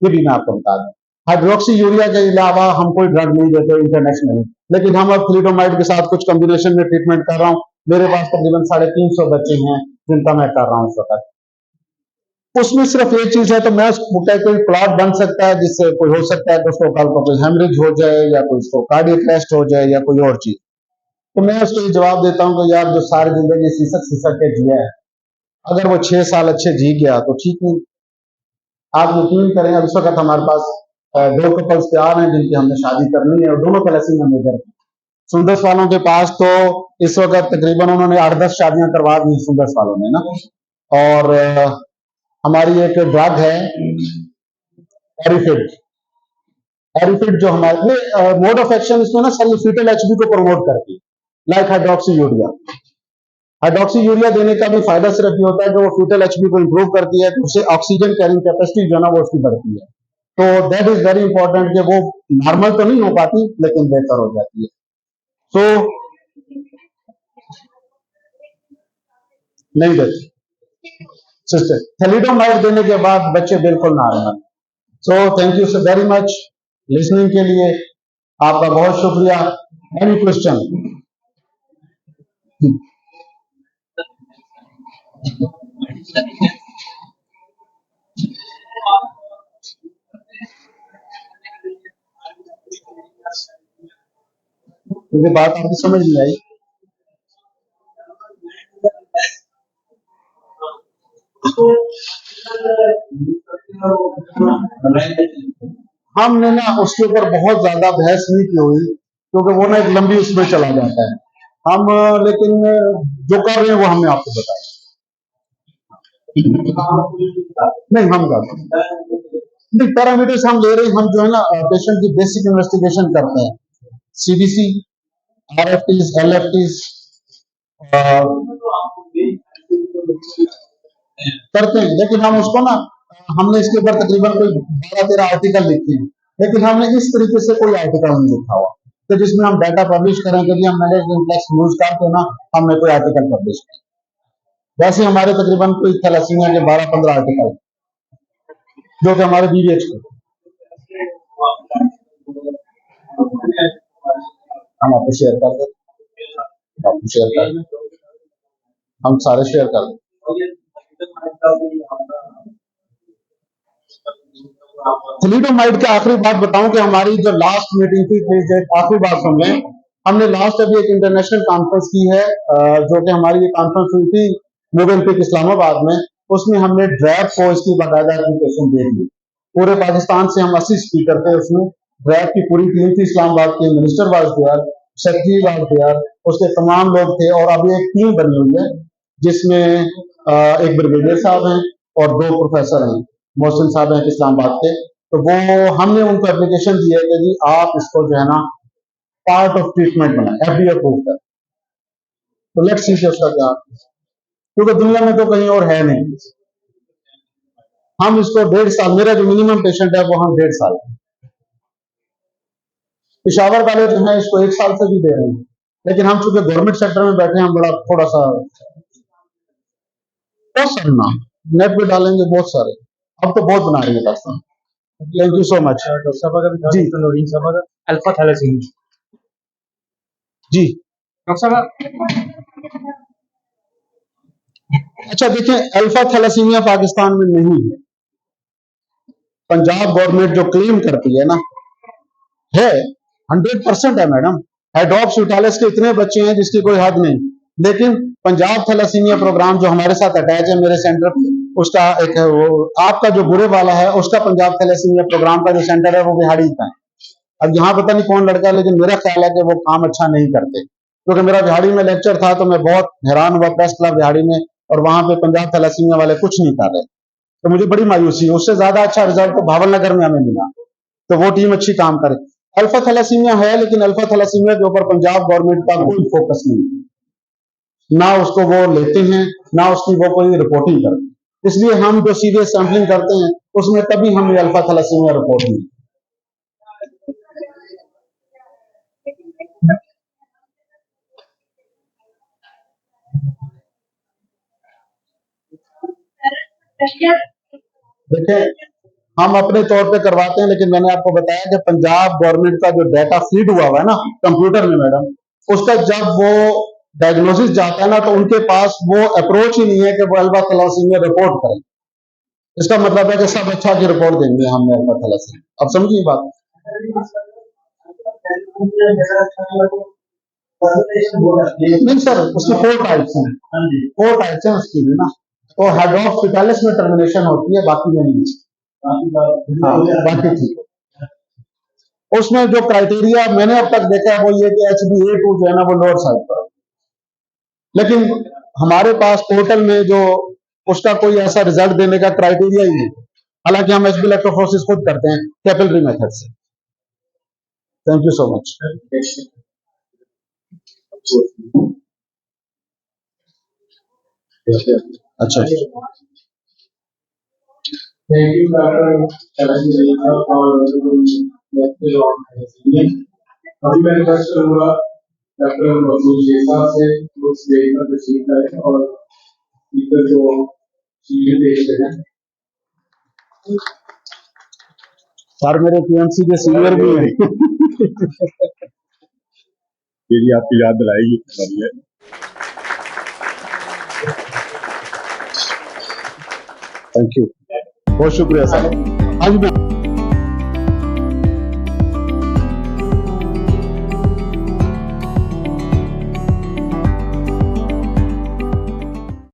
ये भी मैं आपको बता दूं। हाइड्रोक्सी यूरिया के अलावा हम कोई ड्रग नहीं देते इंटरनेशनली, लेकिन हम अब थैलिडोमाइड के साथ कुछ कॉम्बिनेशन में ट्रीटमेंट कर रहा हूँ। मेरे पास तकरीबन 350 बच्चे हैं जिनका मैं कर रहा हूँ इस वक्त। उसमें सिर्फ एक चीज है, तो मैं कोई प्लॉट बन सकता है जिससे कोई हो सकता है कि उसको कल को कोई हेमरेज हो जाए या कोई उसको कार्डियक अरेस्ट हो जाए या कोई और चीज, तो मैं उसको ये जवाब देता हूँ कि यार जो सारी जिंदगी सीसक के जिया है, अगर वो 6 साल अच्छे जी गया तो ठीक नहीं। आप यकीन करें, अब इस वक्त हमारे पास 2 कपल्स तैयार हैं जिनकी हमने शादी करनी है और दोनों थैलेसीमिया मेजर हैं। सुंदर्स वालों के पास तो इस वक्त तकरीबन उन्होंने 8-10 शादियां करवा दी सुंदर्स वालों ने ना। और हमारी एक ड्रग है एरिफिड। एरिफिड जो हमारे मोड ऑफ एक्शन इसमें ना सर ये फीटल एचबी को प्रमोट करती है, like hydroxy urea. Hydroxy urea देने का भी फायदा सिर्फ ये होता है कि वो फीटल एचबी को इंप्रूव करती है, तो उससे ऑक्सीजन कैरिंग कैपेसिटी जो है ना वो उसकी बढ़ती है। तो दैट इज वेरी इंपॉर्टेंट कि वो नॉर्मल तो नहीं हो पाती लेकिन बेहतर हो जाती है। तो नहीं देती सिस्टर थैलिडोमाइड देने के बाद बच्चे बिल्कुल normal. So thank you so very much listening के लिए, आपका बहुत शुक्रिया। Any question? मुझे बात आपकी समझ नहीं आई। हमने ना उसके ऊपर बहुत ज्यादा बहस नहीं की हुई क्योंकि वो ना एक लंबी उसमें चला जाता है। हम लेकिन जो कर रहे हैं वो हमने आपको बताया। नहीं हम कर नहीं, पैरामीटर्स हम ले रहे हैं, हम जो है ना पेशेंट की बेसिक इन्वेस्टिगेशन करते हैं, सीबीसी, आरएफटीज, एलएफटीज करते हैं। लेकिन हम उसको ना हमने इसके ऊपर तकरीबन कोई 12-13 आर्टिकल लिखे हैं, लेकिन हमने इस तरीके से कोई आर्टिकल नहीं लिखा हुआ तो जिसमें हम डाटा पब्लिश करें कि हम मैनेज इम्प्लेक्स यूज करके ना हमने कोई आर्टिकल पब्लिश किया। वैसे हमारे तकरीबन कोई थैलेसीमिया के 12-15 आर्टिकल जो कि हमारे बीबीएच को हम आपको शेयर कर दें, आपको शेयर कर दें, हम सारे शेयर कर दें। थैलिडोमाइड की आखिरी बात बताऊं कि हमारी जो लास्ट मीटिंग थी, प्लीज एक आखिरी बात सुन लें। हमने लास्ट अभी एक इंटरनेशनल कॉन्फ्रेंस की है जो कि हमारी ये कॉन्फ्रेंस हुई थी मोगेम्बिक इस्लामाबाद में। उसमें हमने ड्रैग को इसकी बाकायदा एप्लीकेशन दे दी। पूरे पाकिस्तान से हम 80 स्पीकर थे उसमें, ड्रैग की पूरी टीम थी, इस्लामाबाद के minister was there, secretary was there, उसके तमाम लोग थे। और अभी एक टीम बनी हुई है जिसमें एक ब्रिगेडियर साहब हैं और 2 प्रोफेसर हैं, मोहसिन साहब हैं इस्लामाबाद के। तो वो हमने उनको एप्लीकेशन दी है कि जी आप इसको जो है ना पार्ट ऑफ ट्रीटमेंट बनाए, एफडीए अप्रूव कर। तो लेट्स सी उसका क्या, क्योंकि दुनिया में तो कहीं और है नहीं। हम इसको 1.5 साल, मेरा जो मिनिमम पेशेंट है वो हम 1.5 साल, पिशावर वाले जो है इसको 1 साल से भी दे रहे हैं, लेकिन हम चूंकि गवर्नमेंट सेक्टर में बैठे हैं हम बड़ा थोड़ा सा बहुत सारे नाम नेट पे डालेंगे, बहुत सारे, अब तो बहुत बना रही है Pakistan. Thank you so much. Doctor साहब अगर जी लोडिंग साहब अगर अल्फा थैलेसीमिया जी डॉक्टर साहब अच्छा देखें, अल्फा थैलेसीमिया पाकिस्तान में नहीं है। पंजाब गवर्नमेंट जो क्लेम करती है ना है 100% है मैडम। हाइड्रोक्सीटालिस के इतने बच्चे हैं जिसकी कोई हद नहीं। लेकिन पंजाब थैलेसीमिया प्रोग्राम जो हमारे साथ अटैच है मेरे सेंटर पे, उसका एक वो आपका जो बुरे वाला है उसका पंजाब थैलेसीमिया प्रोग्राम का जो सेंटर है वो बिहाड़ी का है। अब यहाँ पता नहीं कौन लड़का है, लेकिन मेरा ख्याल है कि वो काम अच्छा नहीं करते, क्योंकि मेरा बिहाड़ी में लेक्चर था तो मैं बहुत हैरान हुआ, प्रेस क्लब बिहाड़ी में, और वहां पे पंजाब थैलेसीमिया वाले कुछ नहीं कर रहे। तो मुझे बड़ी मायूसी है, उससे ज्यादा अच्छा रिजल्ट तो भावल नगर में हमें मिला, तो वो टीम अच्छी काम करे। अल्फा थैलेसीमिया है, लेकिन अल्फा थैलेसीमिया के ऊपर पंजाब गवर्नमेंट का कोई फोकस नहीं है, ना उसको वो लेते हैं, ना उसकी वो कोई रिपोर्टिंग करते। इसलिए हम जो सीरियस सैंपलिंग करते हैं उसमें कभी हमें अल्फा थैलेसीमिया रिपोर्ट नहीं। देखिए हम अपने तौर पे करवाते हैं, लेकिन मैंने आपको बताया कि पंजाब गवर्नमेंट का जो डाटा फीड हुआ है ना कंप्यूटर में मैडम, उसका जब वो डायग्नोसिस जाता है ना तो उनके पास वो अप्रोच ही नहीं है कि वो अल्फा थैलेसीमिया रिपोर्ट करें। इसका मतलब है कि सब अच्छा की रिपोर्ट देंगे हमने अल्फा थैलेसीमिया। अब समझिए बात। नहीं सर, उसकी 4 टाइप्स हैं। 4 टाइप्स हैं उसकी भी ना, तो हेड ऑफ स्पेशलिस्ट में टर्मिनेशन होती है, बाकी में नहीं। हाँ, बाकी ठीक है। उसमें जो क्राइटेरिया मैंने अब तक देखा है वो ये कि HbA2 जो है ना वो लोअर साइड पर, लेकिन हमारे पास पोर्टल में जो उसका कोई ऐसा रिजल्ट देने का क्राइटेरिया ही नहीं। हालांकि हम HB इलेक्ट्रोफोरेसिस खुद करते हैं कैपिलरी मेथड से। Thank you so much. अच्छा, Thank you, Dr. Charanjit और अभी मैं रिक्वेस्ट करूंगा डॉक्टर मसूद शेखा से उस स्टेज पर तशरीफ लाएं और स्पीकर को शील्ड पेश करें। सर मेरे PMC के सीनियर भी हैं। ये भी आपकी याद दिलाएगी हमारी है। थैंक यू, बहुत शुक्रिया सर। आज मैं